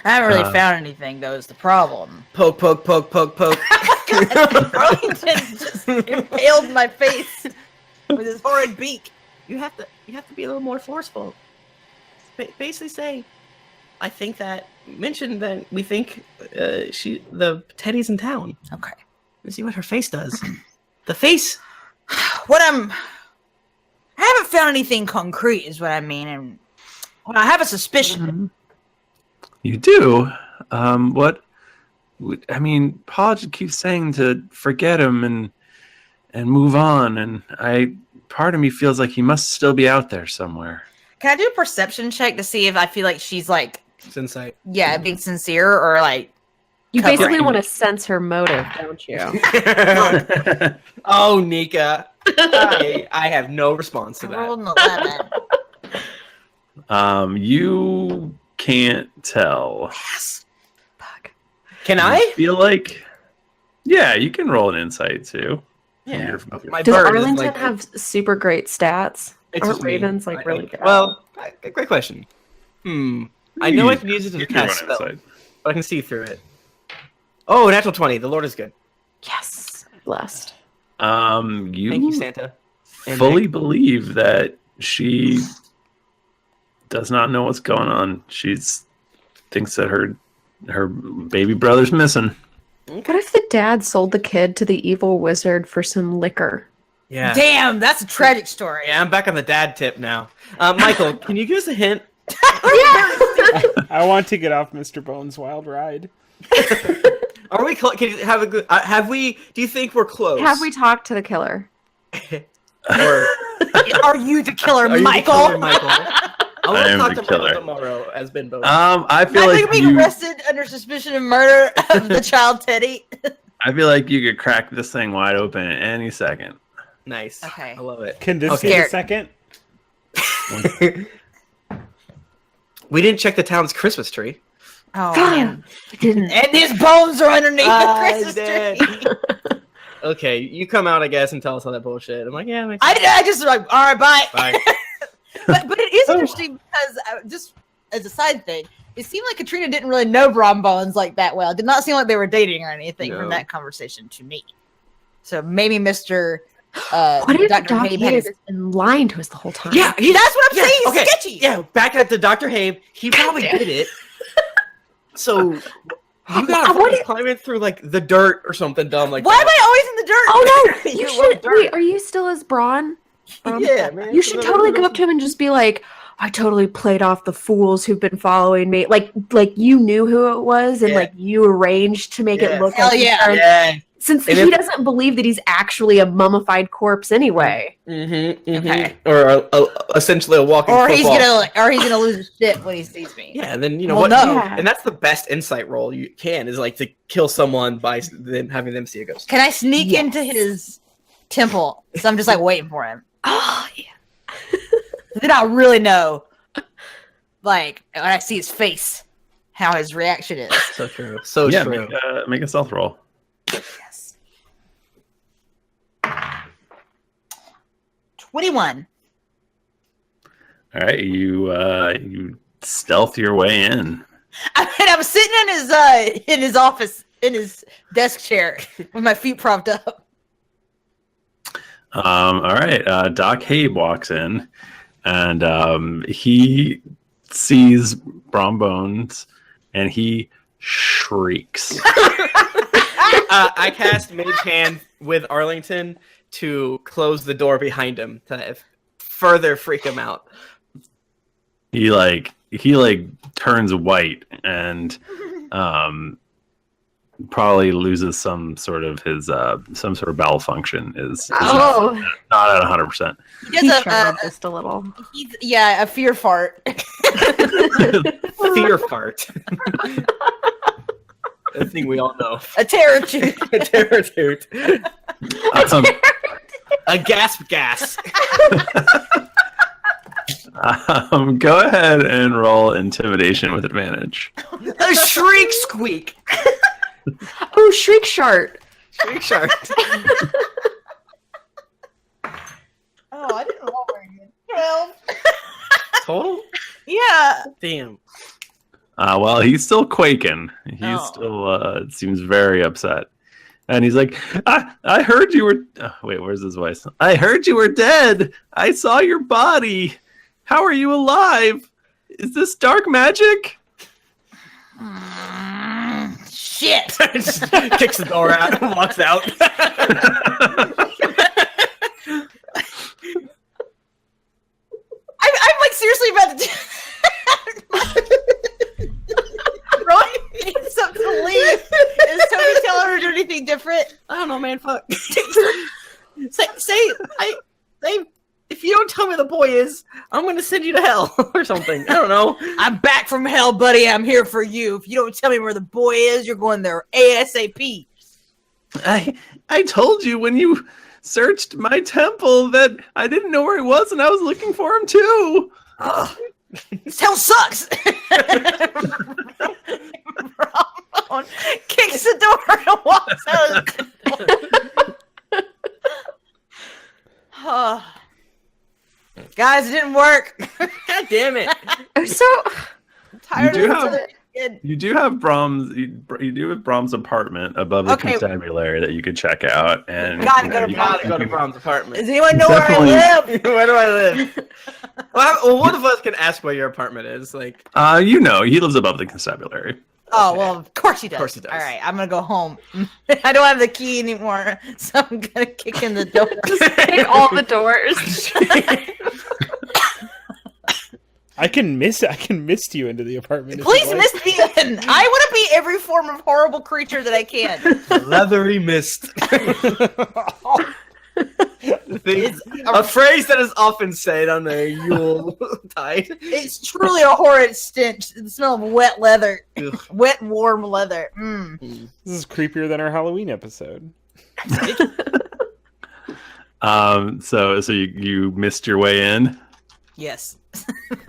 I haven't really found anything, though, is the problem. Poke, poke, poke, poke, poke. Arlington just impaled my face with his horrid beak. You have to be a little more forceful. Basically say, I think that mention that we think Teddy's in town. Okay. Let's see what her face does. The face. I haven't found anything concrete, is what I mean, and I have a suspicion. You do? What? I mean, Paul just keeps saying to forget him and move on, and part of me feels like he must still be out there somewhere. Can I do a perception check to see if I feel like she's like, Insight. yeah, being sincere or like You covering? basically want to sense her motive, don't you? Oh, Nika. I have no response to I that. rolled an 11. You can't tell. Yes. Fuck. Can I? Feel like, yeah, you can roll an insight too. Yeah. My Does bird is Arlington like, have super great stats? it's Aren't just me. ravens like really good? Well, great question. I know I can use it to You can roll cast an spell, insight. but I can see through it. Oh, natural 20. The Lord is good. Yes, blessed. You Thank you, Santa. And fully Nick. believe that she does not know what's going on. Thinks that her baby brother's missing. What if the dad sold the kid to the evil wizard for some liquor? Yeah. Damn, that's a tragic story. Yeah, I'm back on the dad tip now. Michael, can you give us a hint? I want to get off Mr. Bones' wild ride. Are we? Can you have a good? Have we? Do you think we're close? Have we talked to the killer? Or Are you the killer, are you the Michael? killer, Michael? I want I to am talk the to killer. Michael tomorrow as Ben Bones. I feel I like think being arrested under suspicion of murder of the child Teddy. I feel like you could crack this thing wide open at any second. Nice. Okay. I love it. Can this Okay. get a second? We didn't check the town's Christmas tree. Oh, Damn. man. And his bones are underneath the Christmas dead. tree. Okay, you come out, I guess, and tell us all that bullshit. I'm like, yeah, makes sense. I just like, all right, bye. Bye. But it is interesting because just as a side thing, it seemed like Katrina didn't really know Brom Bones like that well. It did not seem like they were dating or anything No. from that conversation to me. So maybe Mr. What if Dr. Doc Habe Habe had has been lying to us the whole time? Yeah, that's what I'm saying. He's okay. sketchy. Yeah, back at the Dr. Habe, he probably did it. So you gotta What if- climb in through like the dirt or something dumb like Why am that. I always in the dirt? Oh no! You You should. love dirt. Wait, are you still as Braun? Yeah, man. You should totally go up to him and just be like, "I totally played off the fools who've been following me." Like you knew who it was, and Yeah. like you arranged to make Yeah. it look Hell like yeah. he's trying- Yeah. Since And he if- doesn't believe that he's actually a mummified corpse anyway. Okay. Or essentially a walking Or he's football. gonna lose his shit when he sees me. Yeah, and then you know Well, what? no. Yeah. And that's the best insight roll you can is like to kill someone by then having them see a ghost. Can I sneak Yes. into his temple? So I'm just like waiting for him. Oh yeah. Then I'll really know, like when I see his face, how his reaction is. So true. So Yeah, true. make a stealth roll. Yes. 21. All right, you stealth your way in. I mean, I'm sitting in his office, in his desk chair, with my feet propped up. All right, Doc Habe walks in, and he sees Brom Bones, and he shrieks. I cast Mage Hand with Arlington to close the door behind him to further freak him out. He turns white and probably loses some sort of his some sort of bowel function. Is Oh, not at 100%. He he does struggled just a little. a fear fart. Fear fart. A thing we all know. A terror toot. A terror toot. Um, A gasp gas. Go ahead and roll intimidation with advantage. A shriek squeak. Oh, shriek shart. Shriek shark. Oh, I didn't roll very good. 12. Total? Yeah. Damn. Well, he's still quaking. He's Oh. still seems very upset. And he's like, I heard you were... wait, where's his voice? I heard you were dead. I saw your body. How are you alive? Is this dark magic? Shit. Just kicks the door out and walks out. I'm like seriously about to Rowan needs something to leave. Is Toby telling her to do anything different? I don't know, man. Fuck. say, if you don't tell me the boy is, I'm going to send you to hell or something. I don't know. I'm back from hell, buddy. I'm here for you. If you don't tell me where the boy is, you're going there ASAP. I told you when you searched my temple that I didn't know where he was and I was looking for him too. Ugh. This hell sucks. Ramon kicks the door and walks out. Guys, it didn't work. God damn it. I'm so I'm tired You do of have- it. You do have Brahms. You do have Brahms' apartment above the constabulary that you could check out, and Gotta go to Brahms' apartment. Does anyone know where I live? Where do I live? Well, one of us can ask where your apartment is. Like, he lives above the constabulary. Oh, well, of course he does. Of course he does. All right, I'm going to go home. I don't have the key anymore, so I'm going to kick in the door. Just kick all the doors. I can mist you into the apartment. Please mist me in. I want to be every form of horrible creature that I can. Leathery mist. A phrase that is often said on the Yule tide. It's truly a horrid stench. The smell of wet leather. Wet, warm leather. This is creepier than our Halloween episode. So you missed your way in? Yes.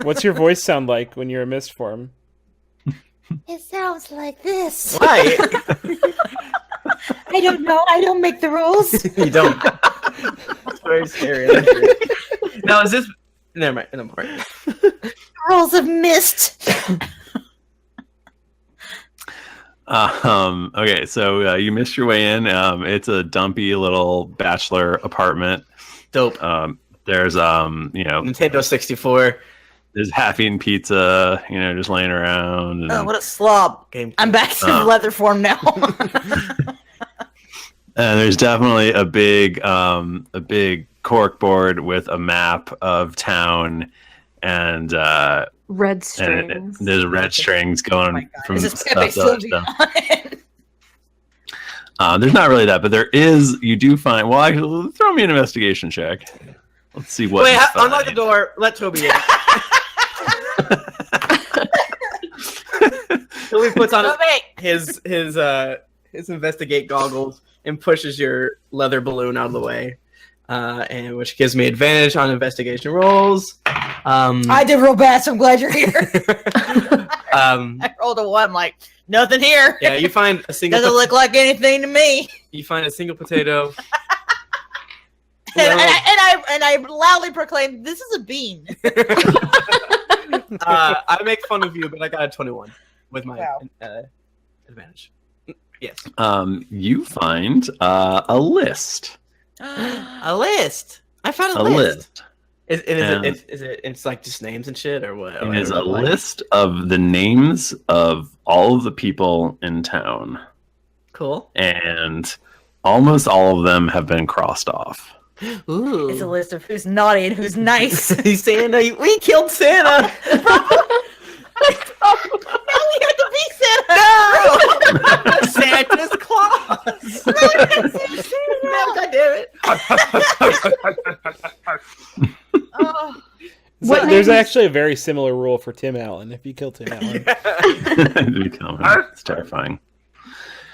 What's your voice sound like when you're a mist form? It sounds like this. Why? I don't know. I don't make the rules. You don't. It's very scary. Now, is this... Never mind. No more. Rules of mist. Okay, so you missed your way in. It's a dumpy little bachelor apartment. Dope. There's Nintendo 64. There's half-eaten pizza, just laying around. And, Oh, what a slob. I'm back to leather form now. And there's definitely a big cork board with a map of town and red strings. And there's red strings going from Is stuff Pepe to other Sylvia stuff. There's not really that, but there is. You do find. Well, actually, throw me an investigation check. Let's see what. Wait, unlock the door. Let Toby in. Toby puts on his investigate goggles and pushes your leather balloon out of the way, and which gives me advantage on investigation rolls. I did real bad, so I'm glad you're here. I rolled a 1, like nothing here. Yeah, you find a single. Doesn't look like anything to me. You find a single potato. And I loudly proclaim, "This is a bean." I make fun of you, but I got a 21 with my advantage. Yes. You find a list. A list. I found a list. Is it? It's like just names and shit, or what? It is a list of the names of all of the people in town. Cool. And almost all of them have been crossed off. Ooh. It's a list of who's naughty and who's nice. Santa, we killed Santa. Now we have to be Santa. No, Santa's claws. No, God damn it. There's actually a very similar rule for Tim Allen. If you kill Tim Allen, it's terrifying.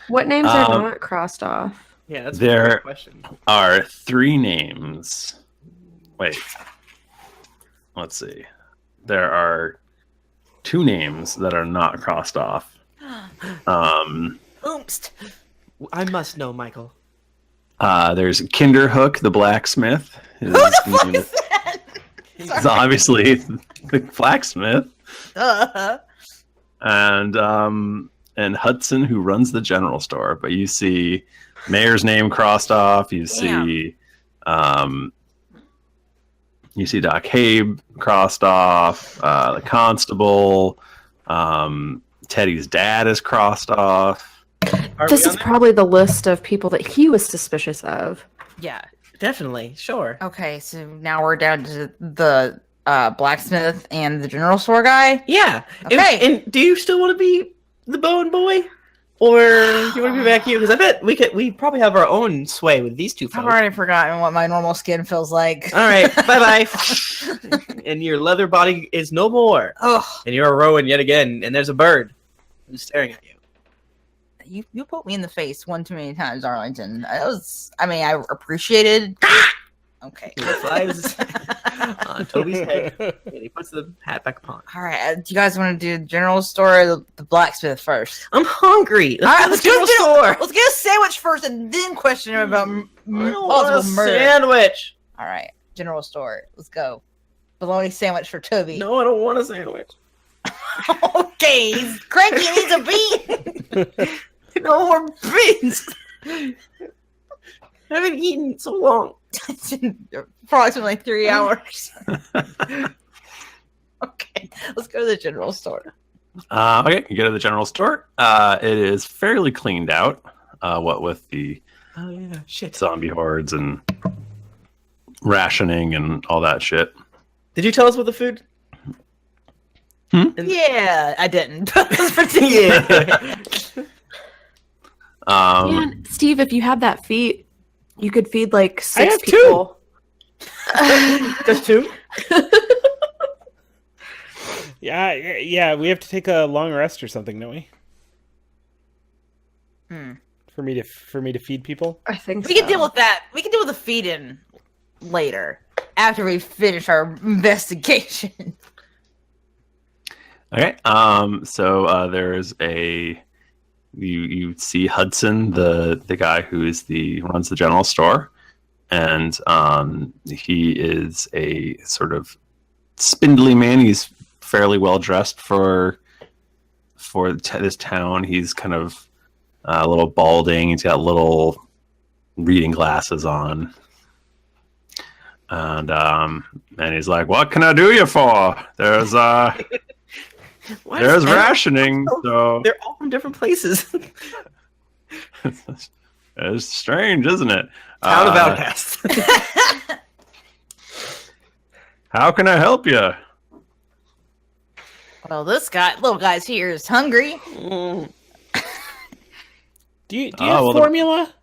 What names are not crossed off? Yeah, that's a there great question. Are 3 names. Wait. Let's see. There are 2 names that are not crossed off. Oomst. I must know, Michael. There's Kinderhook, the blacksmith. Who the fuck is that? He's obviously the blacksmith. And Hudson, who runs the general store. But you see Mayor's name crossed off. You see Doc Habe crossed off. The constable. Teddy's dad is crossed off. This is probably the list of people that he was suspicious of. Yeah. Definitely, sure. Okay, so now we're down to the blacksmith and the general store guy. Yeah. Okay. And do you still want to be the Bowen boy, or do you want to be back here? Because I bet we probably have our own sway with these two folks. I've already forgotten what my normal skin feels like. All right, bye. And your leather body is no more. Oh, And you're a Rowan yet again, and there's a bird who's staring at you. you put me in the face one too many times, Arlington. I appreciated. Okay. He flies on Toby's head, and he puts the hat back upon. All right. Do you guys want to do the general store or the blacksmith first? I'm hungry. All right, let's go to the store. Let's get a sandwich first, and then question him about I don't want possible a murder. sandwich. All right, general store. Let's go. Bologna sandwich for Toby. No, I don't want a sandwich. Okay, he's cranky and needs a bean. No more beans. I haven't eaten so long. It's been approximately 3 hours. Okay, let's go to the general store. Okay, you go to the general store. It is fairly cleaned out. What with the zombie hordes and rationing and all that shit. Did you tell us what the food? Yeah, I didn't. Yeah. Man, Steve, if you had that feat, you could feed like I 6 have people. Just 2? Yeah. We have to take a long rest or something, don't we? For me to feed people. I think We can deal with that. We can deal with the feed-in later, after we finish our investigation. Okay. So there's a you see Hudson, the guy who runs the general store, and he is a sort of spindly man. He's fairly well dressed for this town. He's kind of a little balding. He's got little reading glasses on, and he's like, "What can I do you for? There's There's rationing, so They're all from different places. it's strange, isn't it? Town of outcasts. How can I help you? Well, this little guy's here is hungry. Do you have formula?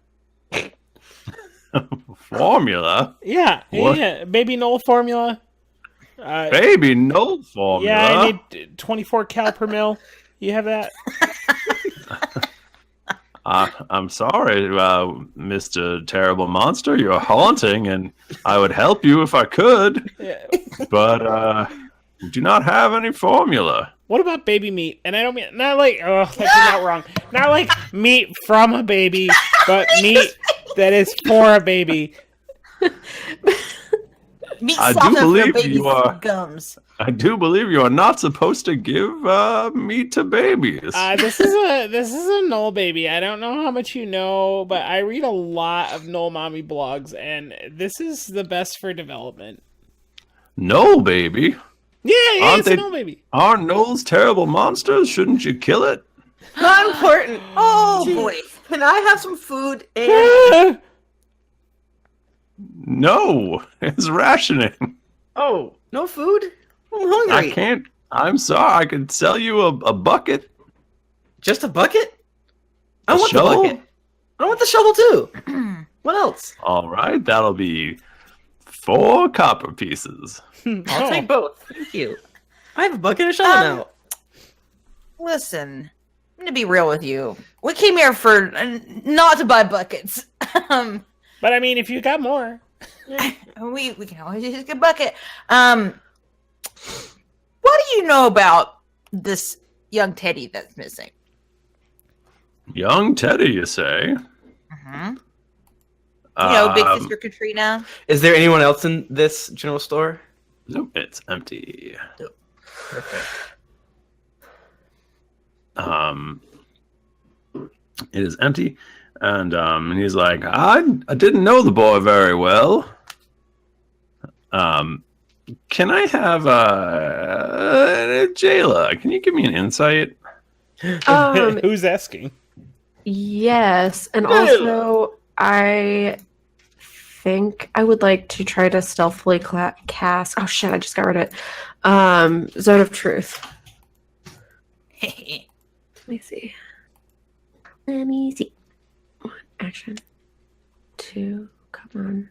Formula? Yeah, What? yeah, baby Noel formula. Baby, no formula. Yeah, I need 24 cal per mil. You have that? I'm sorry, Mr. Terrible Monster. You're haunting, and I would help you if I could, Yeah. but do not have any formula. What about baby meat? And I don't mean not like that's not wrong. Not like meat from a baby, but meat that is for a baby. Meat I do softened for believe baby you are- gums. I do believe you are not supposed to give meat to babies. This is a Noel baby. I don't know how much you know, but I read a lot of Noel mommy blogs, and this is the best for development. No, baby. Yeah, Aren't it's a they- Noel baby. Are Noel's terrible monsters? Shouldn't you kill it? Not important. Oh Gee, boy. Can I have some food? And... No, it's rationing. Oh, no food? I'm hungry. I can't. I'm sorry. I could sell you a bucket. Just a bucket? I A want shovel? the bucket. I want the shovel too. What else? All right, that'll be 4 copper pieces. I'll take both. Thank you. I have a bucket and a shovel now. Listen, I'm gonna be real with you. We came here for not to buy buckets. But I mean, if you got more, we can always use a good bucket. What do you know about this young Teddy that's missing? Young Teddy, you say? Mm-hmm. You know, Big Sister Katrina. Is there anyone else in this general store? Nope, it's empty. Perfect. It is empty, and he's like, I didn't know the boy very well. Can I have Jaela? Can you give me an insight? who's asking? Yes, and also I think I would like to try to stealthily cast. Oh shit! I just got rid of it. Zone of Truth. Let me see. Let me see. 1 action. 2. Come on.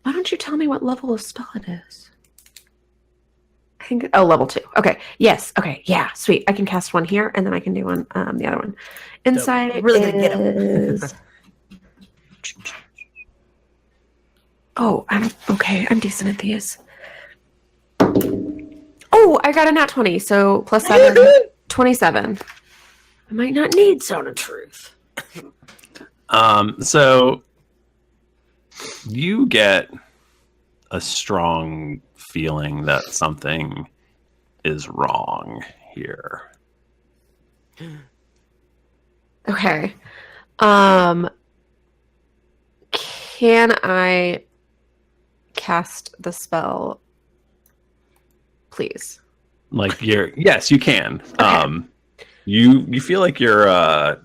Why don't you tell me what level of spell it is? I think. Oh, level 2. Okay. Yes. Okay. Yeah. Sweet. I can cast one here, and then I can do one. The other one. Insight Really gonna get 'em. is. Oh, I'm okay. I'm decent at these. Oh, I got a nat 20, so plus 7, 27. I might not need Zone of Truth. So you get a strong feeling that something is wrong here. Okay. Can I cast the spell, please? Like yes, you can. Okay. You feel like your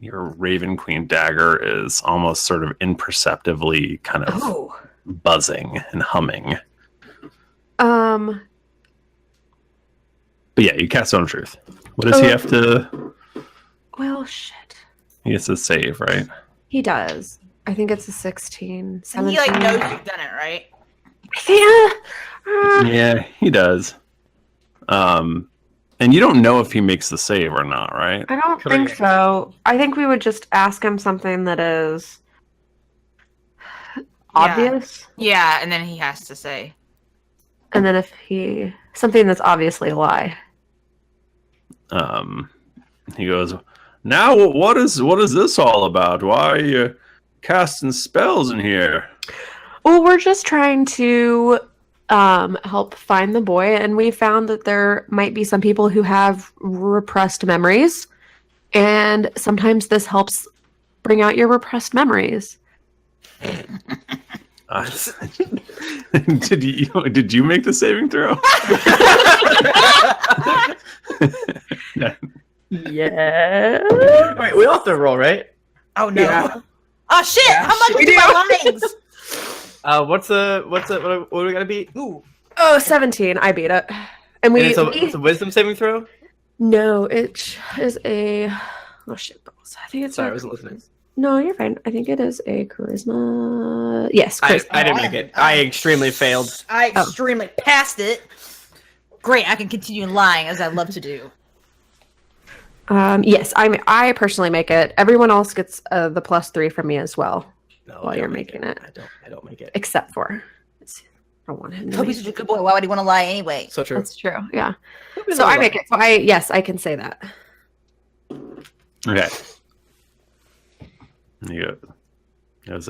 Raven Queen dagger is almost sort of imperceptibly kind of buzzing and humming. But yeah, you cast Zone of Truth. What does he have to? Well, shit. He has to save, right? He does. I think it's a 16, 17. And he like knows you've done it, right? Yeah, he does. And you don't know if he makes the save or not, right? I don't think so. I think we would just ask him something that is obvious. Yeah, and then he has to say. And then if something that's obviously a lie. He goes, now what is this all about? Why are you casting spells in here? Well, we're just trying to help find the boy, and we found that there might be some people who have repressed memories, and sometimes this helps bring out your repressed memories. Did you make the saving throw? Yeah. Wait, we all have to roll, right? Oh no! Yeah. Oh shit! Yeah, How much we do do. my lines? What do we gotta beat? Ooh. Oh, 17. I beat it. And And it's a wisdom saving throw? No, it is a... Oh, shit. Balls. I think it's Sorry, I wasn't listening. No, you're fine. I think it is a charisma... Yes, charisma. I didn't make it. I extremely failed. I extremely passed it. Great, I can continue lying as I love to do. Yes, I personally make it. Everyone else gets the +3 from me as well. No, While I you're don't make making it. I don't make it. Except for... I don't want him to Toby's make such a good boy. Why would he want to lie anyway? So true. That's true, yeah. So I make it. So I can say that. Okay. He goes,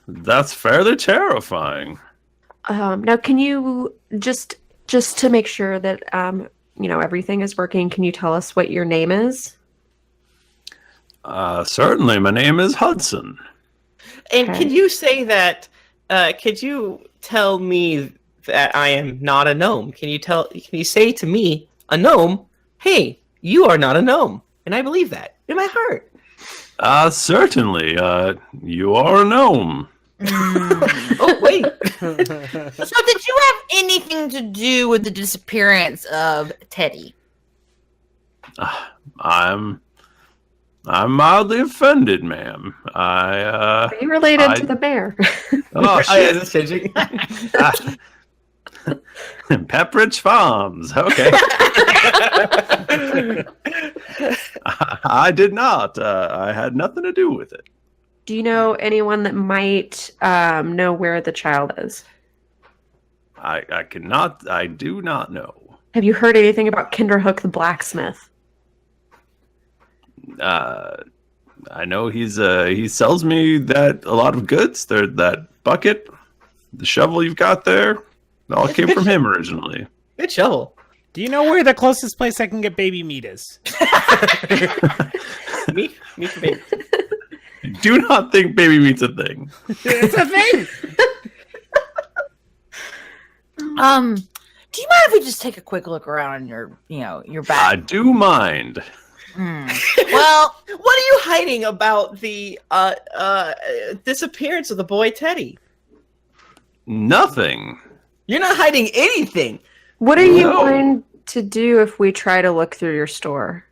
that's fairly terrifying. Now, can you just to make sure that everything is working? Can you tell us what your name is? Certainly. My name is Hudson. And Okay. can you say that? Could you tell me that I am not a gnome? Can you say to me, a gnome, hey, you are not a gnome? And I believe that in my heart. Certainly. You are a gnome. Oh, wait. So did you have anything to do with the disappearance of Teddy? I'm mildly offended, ma'am. Are you related to the mayor? Oh, Oh, yeah, is this changing? Pepperidge Farms. Okay. I did not. I had nothing to do with it. Do you know anyone that might know where the child is? I cannot. I do not know. Have you heard anything about Kinderhook the blacksmith? I know he sells me a lot of goods. That bucket, the shovel you've got there, it all came from him originally. Good shovel. Do you know where the closest place I can get baby meat is? Meat for baby. Do not think baby meat's a thing. It's a thing. Do you mind if we just take a quick look around your back? I do mind. Well, What are you hiding about the disappearance of the boy Teddy? Nothing. You're not hiding anything. What are you No. going to do if we try to look through your store?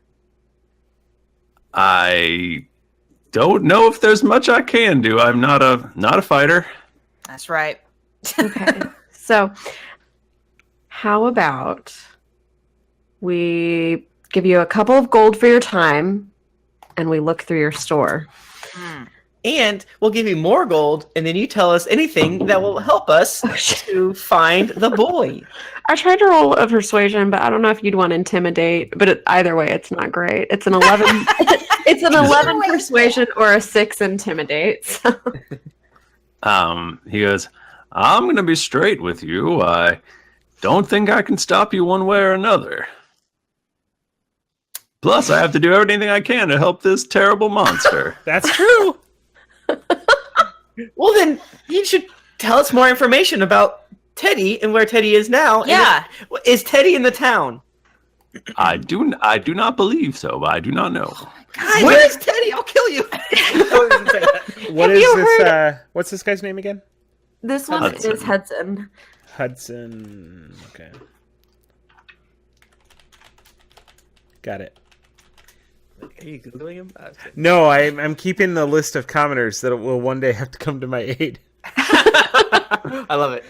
I don't know if there's much I can do. I'm not a fighter. that's right. Okay. So, how about we give you a couple of gold for your time and we look through your store? And we'll give you more gold, and then you tell us anything that will help us to find the boy. I tried to roll a persuasion, but I don't know if you'd want to intimidate. But either way, it's not great. It's an 11. It's an 11 persuasion or a 6 intimidate. So. He goes, I'm gonna be straight with you. don't think I can stop you one way or another. Plus, I have to do everything I can to help this terrible monster. That's true. Well, then you should tell us more information about Teddy and where Teddy is now. Yeah. Is Teddy in the town? I do not believe so, but I do not know. God, Where is Teddy? I'll kill you. What is this? What's this guy's name again? This one Hudson. is Hudson. Hudson. Okay. Got it. Are you Googling him? No, I'm keeping the list of commoners that will one day have to come to my aid. I love it.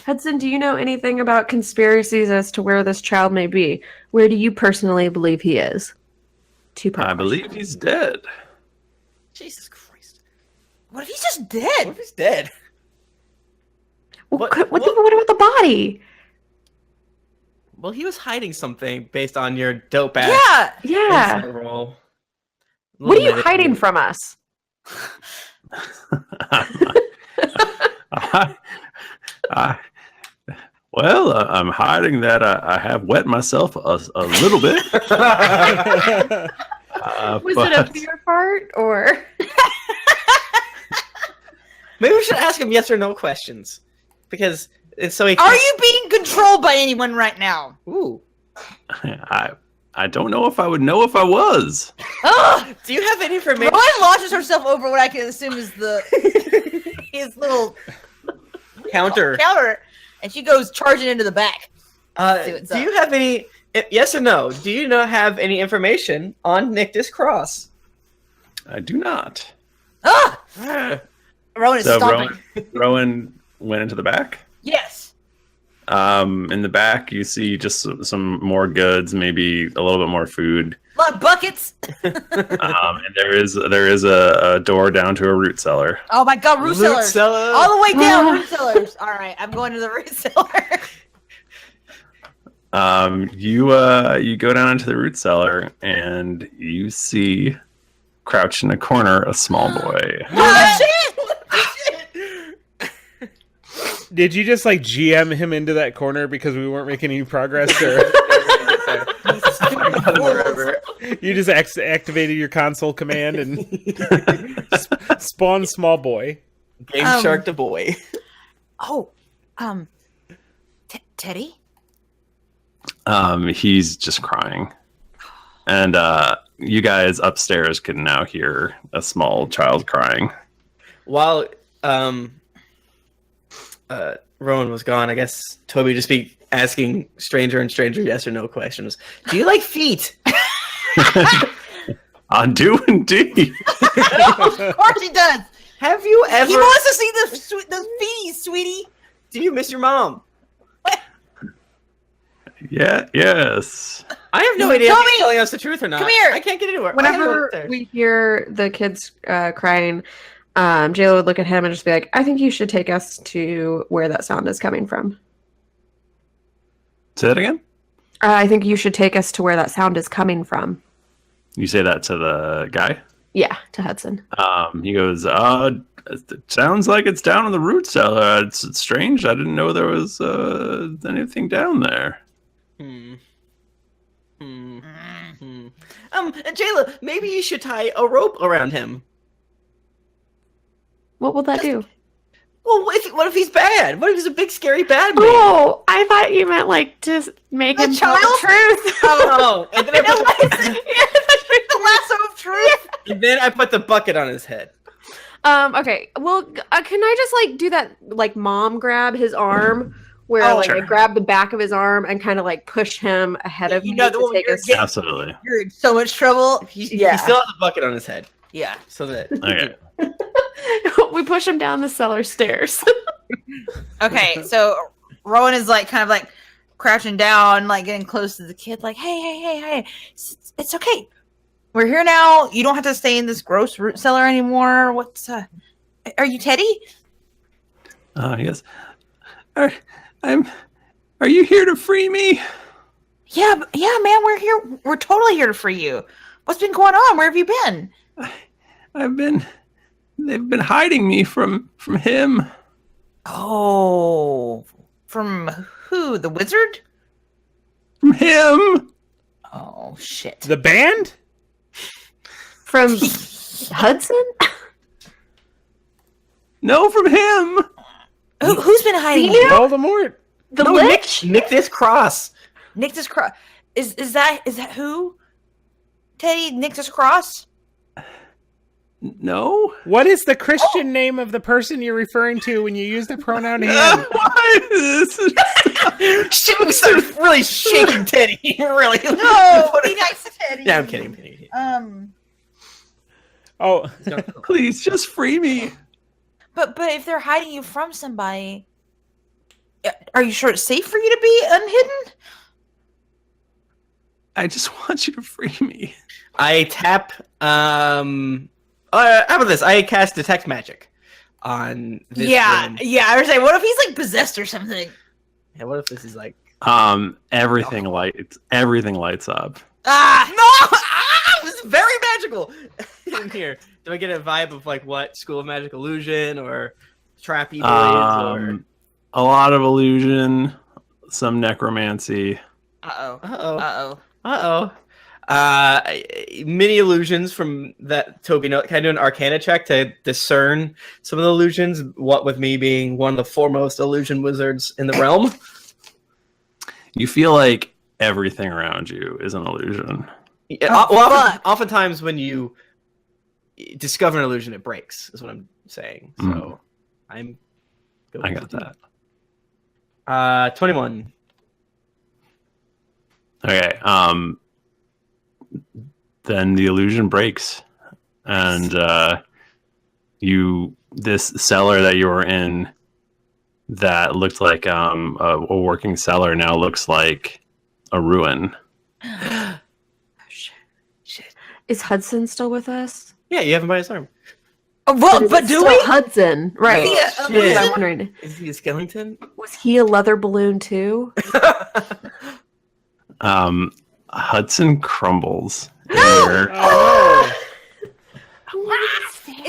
Hudson, do you know anything about conspiracies as to where this child may be? Where do you personally believe he is? Two-part I believe question. he's dead. Jesus Christ. what if he's just What dead? if he's dead? Well, What- what what- about the body? Well, he was hiding something based on your dope ass Yeah. Yeah. inside roll. What are you hiding from us? I'm hiding that I have wet myself a little bit. Was it a beer fart or? Maybe we should ask him yes or no questions, because it's so he. Are you being controlled by anyone right now? Ooh. I don't know if I would know if I was. Ugh! Do you have any information? Rowan launches herself over what I can assume is his little Counter. and she goes charging into the back. See what's Do up. you have any? Yes or no? Do you not have any information on Nictus Cross? I do not. Ah! Ah, Rowan is So stomping. Rowan went into the back. Yes. In the back, you see just some more goods, maybe a little bit more food. A lot of buckets. And there is a door down to a root cellar. Oh my god, root cellars. cellar. All the way down, root cellars. All right, I'm going to the root cellar. You go down into the root cellar and you see crouched in a corner a small boy. Oh, shit! Did you just like GM him into that corner because we weren't making any progress, or you just activated your console command and spawn small boy? Game Shark the boy. Oh, Teddy? He's just crying. And you guys upstairs can now hear a small child crying. While Rowan was gone, I guess Toby just be asking stranger and stranger yes or no questions. Do you like feet? I do indeed. Of course he does. Have you ever? He wants to see the feet, sweetie. Do you miss your mom? Yeah, yes. I have no idea if Toby! he's telling us the truth or not. Come here! I can't get into her. Whenever we hear the kids crying, Jaela would look at him and just be like, I think you should take us to where that sound is coming from. Say that again? I think you should take us to where that sound is coming from. You say that to the guy? Yeah, to Hudson. He goes, it sounds like it's down in the root cellar. It's strange. I didn't know there was anything down there. Jaela, maybe you should tie a rope around him. What will that do? Well, what if he's bad? What if he's a big, scary bad man? Oh, I thought you meant like to make him tell the child? truth. Oh, and then The lasso of truth. and then I put the bucket on his head. Okay. Well, can I just like do that like mom grab his arm where Oh, like sure. I grab the back of his arm and kind of like push him ahead of You me know the to one take you're us. getting- Absolutely. You're in so much trouble. He Yeah. still has a bucket on his head, Yeah. so that Okay. We push him down the cellar stairs. Okay, so Rowan is like kind of like crouching down, like getting close to the kid, like, hey. It's okay. We're here now. You don't have to stay in this gross root cellar anymore. What's are you Teddy? Yes. Are you here to free me? Yeah, man, we're here. We're totally here to free you. What's been going on? Where have you been? They've been hiding me from him. Oh, from who? The wizard? From him. Oh shit! The band? From Hudson? No, from him. Who's been hiding? You? Voldemort. The No, Lich? Nick this cross. Nick this cross. Is that who? Teddy Nick this cross? No. What is the Christian name of the person you're referring to when you use the pronoun him? Why is this? She was really shaking Teddy. Really? No, be nice to Teddy. Yeah, I'm kidding. Oh, Please, just free me. But if they're hiding you from somebody, are you sure it's safe for you to be unhidden? I just want you to free me. I tap. How about this? I cast detect magic on this. room. I was saying, what if he's like possessed or something? Yeah. What if this is like? Everything lights up. Ah, No! This is very magical. In here, do I get a vibe of like what School of Magic Illusion or Trappy Boys or? A lot of illusion, some necromancy. Mini illusions from that Toby note. Can I do an Arcana check to discern some of the illusions? What with me being one of the foremost illusion wizards in the realm. You feel like everything around you is an illusion. Yeah, oftentimes when you discover an illusion, it breaks. Is what I'm saying. So I'm. I got that. 21. Okay. Then the illusion breaks, and this cellar that you were in that looked like a working cellar now looks like a ruin. shit. Is Hudson still with us? Yeah, you have him by his arm. Well, but do Still we? Hudson, right? Yeah, shit. I'm wondering, Is he a skeleton? was he a leather balloon too? Hudson crumbles. No! oh Is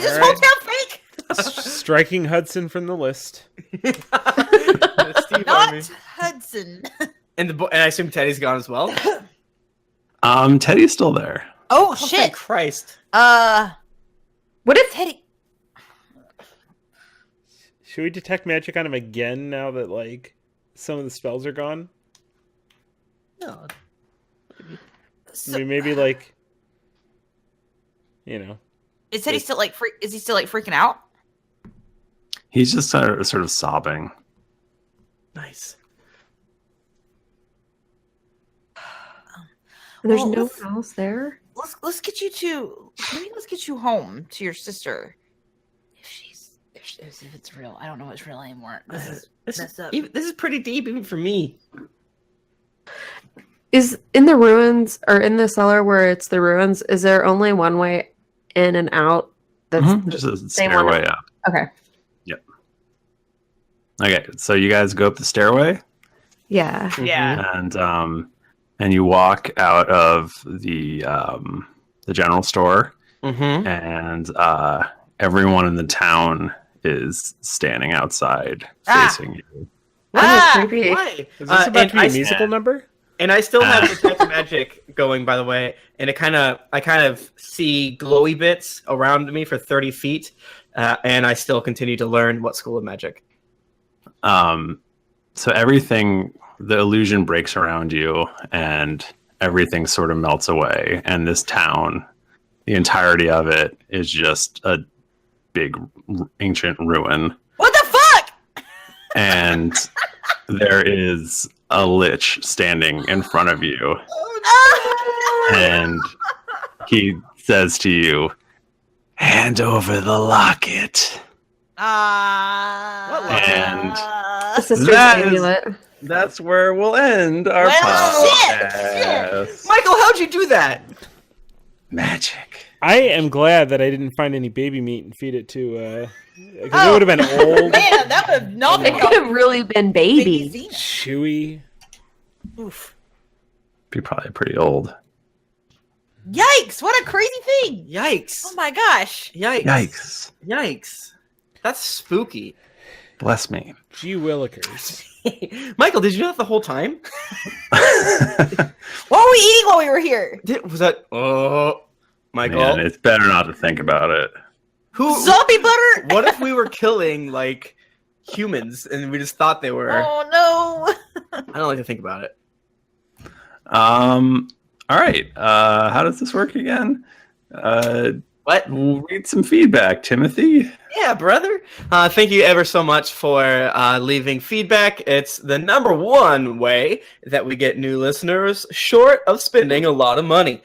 this Alright. hotel fake? no. Striking Hudson from the list. Steve Not Hudson. and I assume Teddy's gone as well. Teddy's still there. Oh Thank shit. Christ. What if Teddy? Should we detect magic on him again now that like some of the spells are gone? No. I mean, maybe like, you know. Is Teddy still like Is he still like freaking out? He's just sort of sobbing. Nice. There's Well, no let's- one else there. Let's get you home to your sister. If it's real, I don't know what's real anymore. This This is pretty deep even for me. Is in the ruins or in the cellar where it's the ruins? Is there only one way in and out? That's Just a same one. stairway up. Okay. Okay, so you guys go up the stairway, Yeah. Yeah. and you walk out of the general store, Mm-hmm. and everyone in the town is standing outside Ah. facing you. That was creepy. Why? Is this about and to be a I- musical number? And I still have detect magic going, by the way, and I kind of see glowy bits around me for 30 feet, and I still continue to learn what school of magic. So the illusion breaks around you, and everything sort of melts away. And this town, the entirety of it, is just a big ancient ruin. What the fuck? And there is a lich standing in front of you, and he says to you, "Hand over the locket." And The sister's That is- amulet. That's where we'll end our Well, podcast. Michael, how'd you do that? Magic. I am glad that I didn't find any baby meat and feed it to, because it would have been old, Man, that would have not It been could have really been baby. Xena. chewy. Oof. Be probably pretty old. Yikes! What a crazy thing! Yikes! Oh my gosh! Yikes! Yikes. Yikes! That's spooky. Bless me. Gee willikers. Michael, did you know that the whole time? What were we eating while we were here? Was that? Oh, Michael. Man, it's better not to think about it. Zombie butter? What if we were killing like humans and we just thought they were? Oh no! I don't like to think about it. All right. How does this work again? What? We'll read some feedback, Timothy. Yeah, brother. Thank you ever so much for leaving feedback. It's the number one way that we get new listeners, short of spending a lot of money.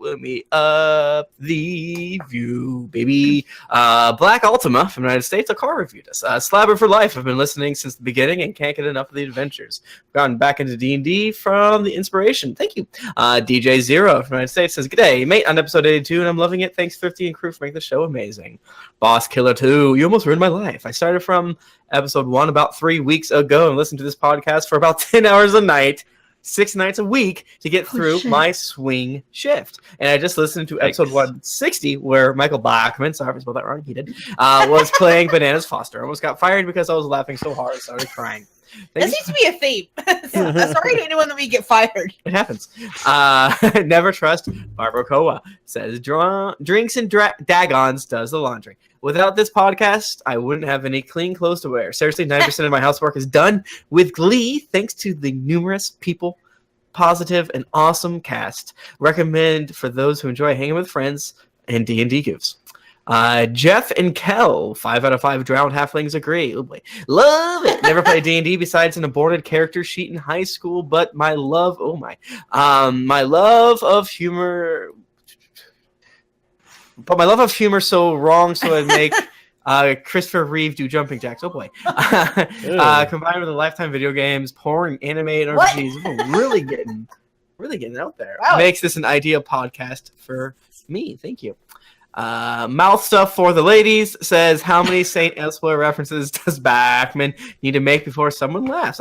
Let me up the view, baby. Black Ultima from the United States, a car reviewed us. Slabber for life. I've been listening since the beginning and can't get enough of the adventures. Gotten back into D&D from the inspiration. Thank you. DJ Zero from the United States says, "G'day, mate, on episode 82, and I'm loving it. Thanks, 50 and crew for making the show amazing. Boss Killer 2, you almost ruined my life. I started from episode 1 about 3 weeks ago and listened to this podcast for about 10 hours a night, 6 nights a week to get through my swing shift. And I just listened to episode 160 where Michael Bachmann, sorry if I spelled that wrong, he did, was playing Bananas Foster. I almost got fired because I was laughing so hard I started crying. That seems to be a theme. Sorry to anyone that we get fired. It happens. Never trust Barbacoa. Says drinks and Dagons does the laundry. Without this podcast, I wouldn't have any clean clothes to wear. Seriously, 9% of my housework is done with glee thanks to the numerous people, positive and awesome cast. Recommend for those who enjoy hanging with friends and D&D goofs. Jeff and Kel, 5 out of 5 drowned halflings agree. Oh boy, love it. Never played D&D besides an aborted character sheet in high school, but my love of humor. But my love of humor so wrong, so I'd make Christopher Reeve do jumping jacks. Oh boy, combined with the Lifetime video games, porn, anime, and RPGs, really getting out there. Wow. Makes this an ideal podcast for me. Thank you. Mouth stuff for the ladies says, how many Saint Elsewhere references does Bachmann need to make before someone laughs?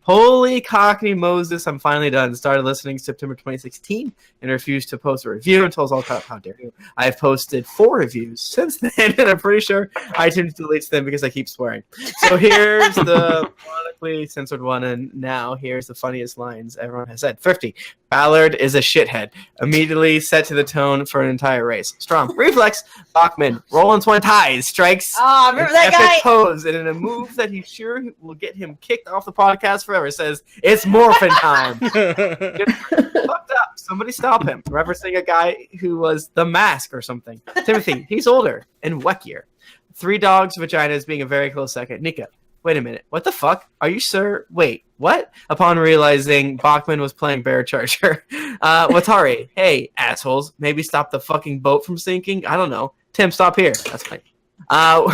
Holy cockney Moses, I'm finally done. Started listening September 2016 and refused to post a review until it's all cut. How dare you? I've posted 4 reviews since then, and I'm pretty sure iTunes deletes them because I keep swearing. So here's the chronically censored one, and now here's the funniest lines everyone has said. 50. Ballard is a shithead. Immediately set to the tone for an entire race. Strong. Reflex. Bachmann. Rollins one ties. Strikes. Oh, remember that guy? Pose. And in a move that he's sure will get him kicked off the podcast forever, says, it's morphin' time. Fucked up. Somebody stop him. Referencing a guy who was the Mask or something. Timothy. He's older and weckier. 3 dogs' vaginas being a very close second. Nika. Wait a minute. What the fuck? Are you sure? Wait, what? Upon realizing Bachmann was playing Bear Charger. Watari, hey, assholes, maybe stop the fucking boat from sinking? I don't know. Tim, stop here. That's fine.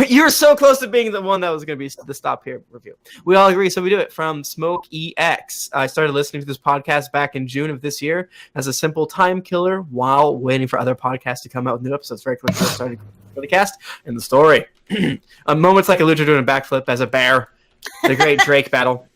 You're so close to being the one that was going to be the stop here review. We all agree, so we do it. From Smoke EX. I started listening to this podcast back in June of this year as a simple time killer while waiting for other podcasts to come out with new episodes. Very quickly started the cast and the story. Moments like a luchador doing a backflip as a bear, the great Drake battle,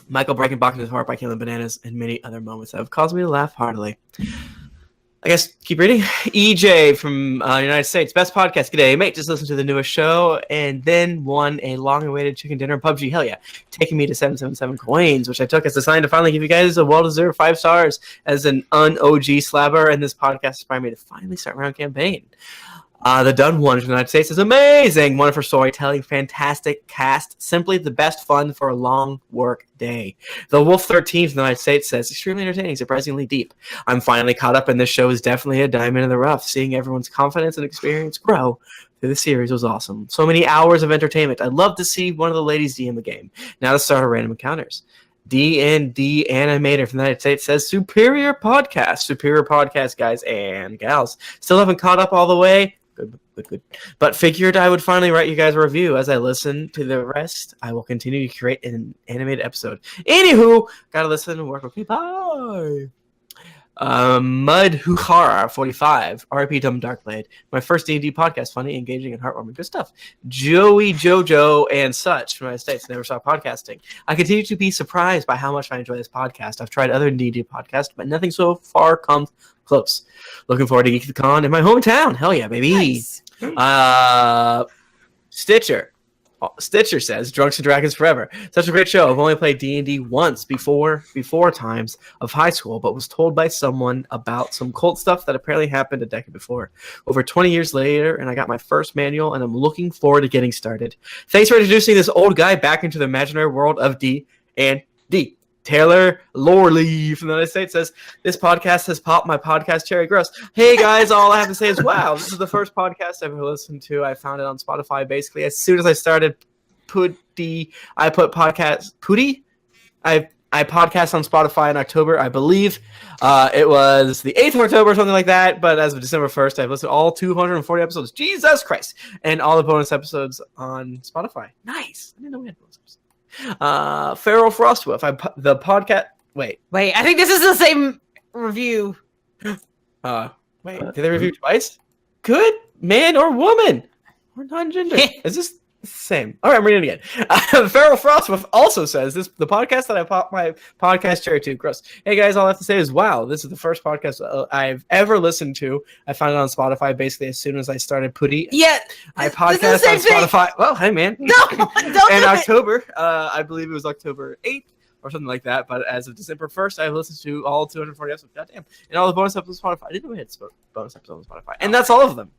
Michael breaking Bachmann's heart by killing bananas, and many other moments that have caused me to laugh heartily. I guess keep reading. EJ from United States, best podcast. G'day, mate. Just listened to the newest show and then won a long-awaited chicken dinner in PUBG. Hell yeah. Taking me to 777 coins, which I took as a sign to finally give you guys a well-deserved 5 stars as an un-OG slabber, and this podcast inspired me to finally start my own campaign. The Done One from the United States is amazing. Wonderful storytelling, fantastic cast, simply the best fun for a long work day. The Wolf 13 from the United States says, extremely entertaining, surprisingly deep. I'm finally caught up, and this show is definitely a diamond in the rough. Seeing everyone's confidence and experience grow through the series was awesome. So many hours of entertainment. I'd love to see one of the ladies DM a game. Now to start our random encounters. D&D Animator from the United States says, superior podcast, guys and gals. Still haven't caught up all the way. Good. But figured I would finally write you guys a review. As I listen to the rest, I will continue to create an animated episode. Anywho, gotta listen and work. Okay, bye. Mud Huhara 45 RP Dumb Darkblade. My first D&D podcast, funny, engaging, and heartwarming. Good stuff. Joey Jojo and such from the United States. Never saw podcasting. I continue to be surprised by how much I enjoy this podcast. I've tried other D&D podcasts, but nothing so far comes close. Looking forward to GeeklyCon in my hometown. Hell yeah, baby. Nice. Stitcher says, Drunks and Dragons Forever. Such a great show. I've only played D&D once before times of high school, but was told by someone about some cult stuff that apparently happened a decade before. Over 20 years later, and I got my first manual, and I'm looking forward to getting started. Thanks for introducing this old guy back into the imaginary world of D&D. Taylor Lorley from the United States says, this podcast has popped my podcast cherry gross. Hey guys, all I have to say is, wow, this is the first podcast I've ever listened to. I found it on Spotify basically. As soon as I started Putty, I put podcast Putty. I podcast on Spotify in October, I believe. It was the 8th of October or something like that, but as of December 1st, I've listened to all 240 episodes. Jesus Christ. And all the bonus episodes on Spotify. Nice. I didn't know we had bonus episodes. Feral Frostwolf. The podcast. Wait, I think this is the same review. Wait, did they review twice? Good man or woman or non-gender? Is this the same? All right, I'm reading it again. Feral Frostwolf also says the podcast that I popped my podcast cherry to. Gross. Hey guys, all I have to say is, wow, this is the first podcast I've ever listened to. I found it on Spotify basically as soon as I started Putty. Yeah, I podcast on Spotify. Well, hey man. No, don't in do October, I believe it was October 8th or something like that. But as of December 1st, I've listened to all 240 episodes. Goddamn. And all the bonus episodes on Spotify. I didn't know we had bonus episodes on Spotify. And that's all of them.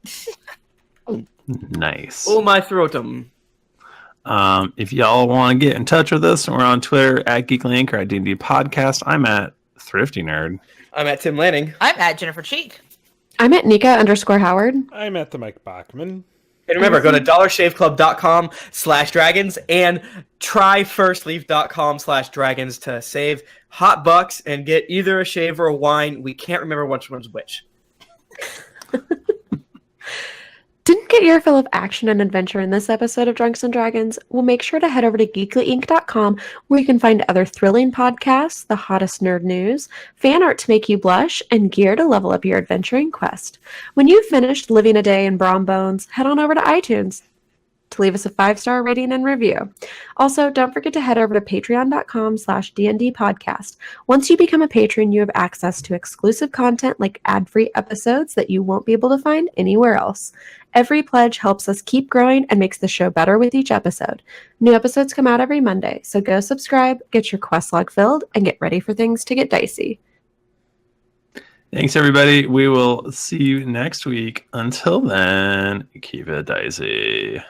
Nice. Oh, my throatum. If y'all want to get in touch with us, we're on Twitter at GeeklyInc or at D&D Podcast. I'm at Thrifty Nerd. I'm at Tim Lanning. I'm at Jennifer Cheek. I'm at Nika_Howard. I'm at the Mike Bachmann. And remember, go to dollarshaveclub.com/dragons and tryfirstleaf.com/dragons to save hot bucks and get either a shave or a wine. We can't remember which one's which. Didn't get your fill of action and adventure in this episode of Drunks and Dragons? Well, make sure to head over to GeeklyInc.com, where you can find other thrilling podcasts, the hottest nerd news, fan art to make you blush, and gear to level up your adventuring quest. When you've finished living a day in Brom Bones, head on over to iTunes to leave us a 5-star rating and review. Also, don't forget to head over to patreon.com/DND podcast. Once you become a patron, you have access to exclusive content like ad-free episodes that you won't be able to find anywhere else. Every pledge helps us keep growing and makes the show better with each episode. New episodes come out every Monday, so go subscribe, get your quest log filled, and get ready for things to get dicey. Thanks, everybody. We will see you next week. Until then, keep it dicey.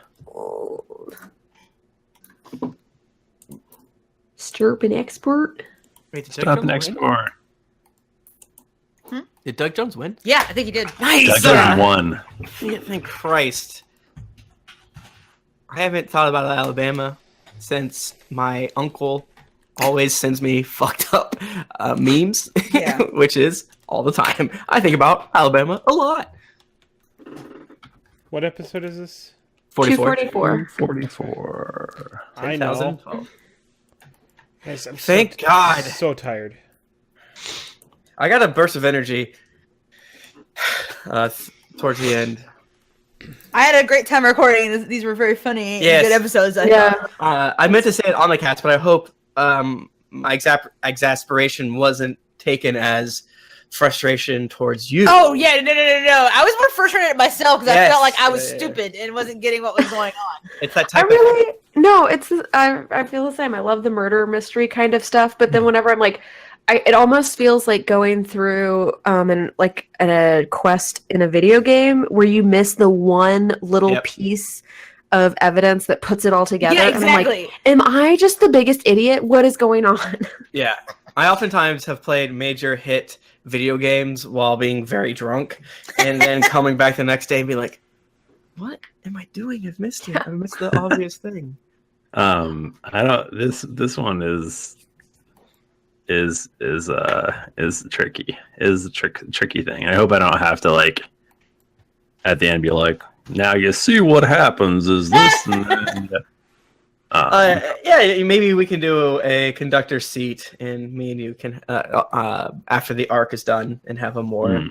Stirp and export. Wait, Stop and export. Did Doug Jones win? Yeah, I think he did. Nice. Doug Jones won. Thank Christ. I haven't thought about Alabama since my uncle always sends me fucked up memes, Yeah. which is all the time. I think about Alabama a lot. What episode is this? 244. 44. I know. 10,012. Nice, I'm Thank God. So tired. I got a burst of energy towards the end. I had a great time recording. These were very funny Yes. and good episodes. I thought. I meant to say it on the cast, but I hope my exasperation wasn't taken as frustration towards you. Oh yeah, no. I was more frustrated at myself because I Yes. felt like I was Yeah. stupid and wasn't getting what was going on. It's that I type really I feel the same. I love the murder mystery kind of stuff, but then whenever I'm like, it almost feels like going through and like a quest in a video game where you miss the one little Yep. piece of evidence that puts it all together. Yeah, And I'm like, exactly. am I just the biggest idiot? What is going on? Yeah. I oftentimes have played major hit video games while being very drunk and then coming back the next day and be like, what am I doing? I've missed it. I missed the obvious thing. I don't. This one is tricky. Is a tricky thing. I hope I don't have to like at the end be like, now you see what happens is this and then. Yeah, maybe we can do a conductor seat, and me and you can after the arc is done, and have a more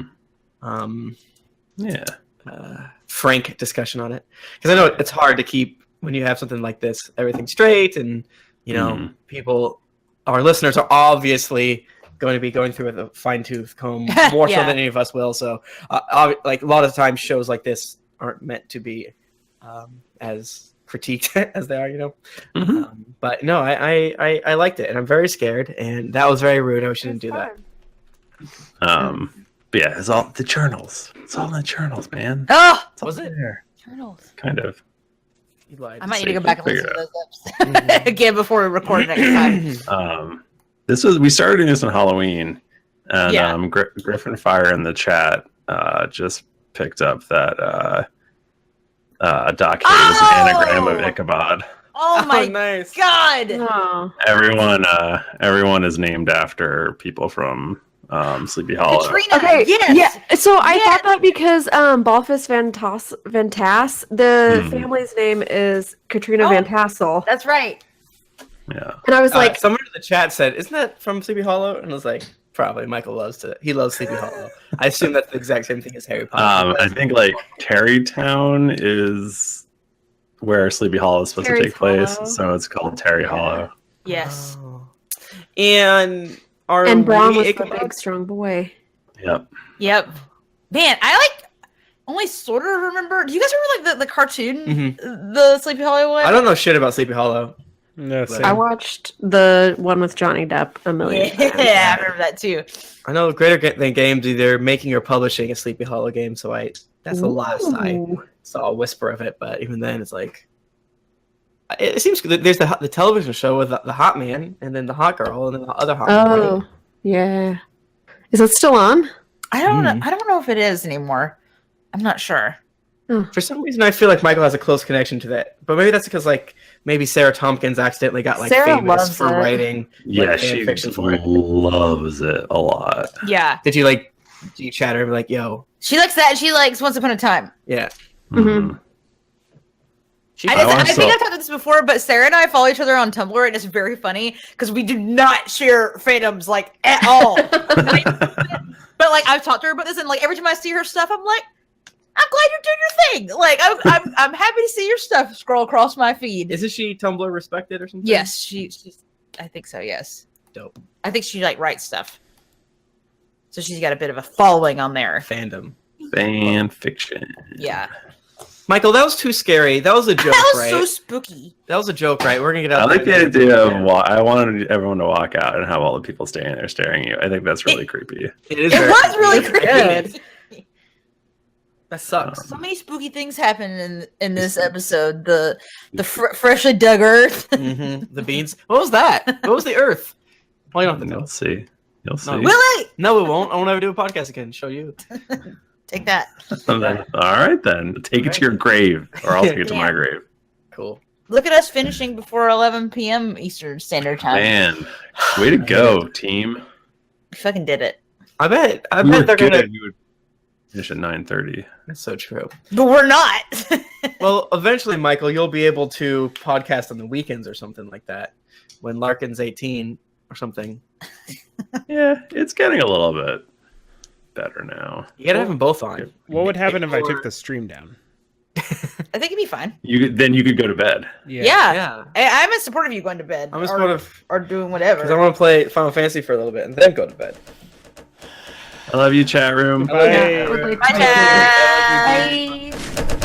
frank discussion on it. Because I know it's hard to keep when you have something like this, everything straight, and you know, people, our listeners are obviously going to be going through with a fine-tooth comb more so than any of us will. So, like a lot of times, shows like this aren't meant to be as critiqued as they are, Mhm. But no, I liked it, and I'm very scared, and that was very rude. I wish I didn't do that. But yeah, it's all the journals. It's all in the journals, man. Oh, It's all Was it? there. journals. Kind of. You lied. I might need See to go if back we and can listen to those episodes again before we record next time. We started doing this on Halloween, and Yeah. Griffin Fire in the chat just picked up that Doc Hay was an anagram of Ichabod. Oh my nice. god! Oh. Everyone is named after people from Sleepy Hollow. Katrina. Okay. Yes. Yeah. So I Yes. thought that because Balfus Van Tass, the Hmm. family's name is Katrina Oh. Van Tassel, That's right. Yeah. and I was like, someone in the chat said, "Isn't that from Sleepy Hollow?" And I was like, "Probably." Michael loves it. He loves Sleepy Hollow. I assume that's the exact same thing as Harry Potter. I think like Tarrytown is where Sleepy Hollow is supposed to Terry's take place, Hollow. so it's called Terry Hollow. Yes. Oh. And are and Braun we was the Ichabod? big strong boy. Yep. Yep. Man, I only sort of remember. Do you guys remember the cartoon, the Sleepy Hollow one? I don't know shit about Sleepy Hollow. No, But- I watched the one with Johnny Depp a million times. Yeah, I remember that too. I know Greater Than Games either making or publishing a Sleepy Hollow game, so that's the last I Ooh. saw a whisper of it. But even then, it's like it seems good. There's the television show with the hot man, and then the hot girl, and then the other hot man. Oh, yeah. Is it still on? I don't know. I don't know if it is anymore. I'm not sure. For some reason, I feel like Michael has a close connection to that, but maybe that's because maybe Sarah Tompkins accidentally got Sarah famous loves for it. writing. Yeah, fan she fiction for it. loves it a lot. Yeah, Did you do you chat her and be like, "Yo, she likes that. She likes Once Upon a Time. yeah"? Mhm. She I want think some- I've talked about this before, but Sarah and I follow each other on Tumblr, and it's very funny because we do not share fandoms at all. But I've talked to her about this, and every time I see her stuff, I'm like, I'm glad you're doing your thing. I'm happy to see your stuff scroll across my feed. Isn't she Tumblr respected or something? Yes, she's. I think so. Yes, Dope. I think she writes stuff, so she's got a bit of a following on there. Fandom. Fan fiction. Yeah, Michael, that was too scary. That was a joke, that was right? so spooky. That was a joke, right? We're gonna get I out. like the there. idea of I wanted everyone to walk out and have all the people standing there staring at you. I think that's really creepy. It is. It very was really creepy. creepy. That sucks. So many spooky things happen in this episode. The freshly dug earth. The beans. What was that? What was the Earth? Well, you don't have to You'll know. see. You'll see. No. Willie, No, we won't. I won't ever do a podcast again. Show you. take that. And then, all right, then take it to your grave, or I'll take it to my grave. Cool. Look at us finishing before 11 p.m. Eastern Standard Time. Man, way to go, team. We fucking did it. I bet We were they're good. gonna. We would finish at 9:30. That's so true. But we're not. Well, eventually, Michael, you'll be able to podcast on the weekends or something like that when Larkin's 18 or something. Yeah, it's getting a little bit better now. You gotta have them both on. What would happen if I took the stream down? I think it'd be fine. Then you could go to bed. Yeah. Yeah. I'm in support of you going to bed. I'm just sort or doing because I whatever. want to play Final Fantasy for a little bit and then go to bed. I love you, chat room. Bye. Bye, Chad. Bye.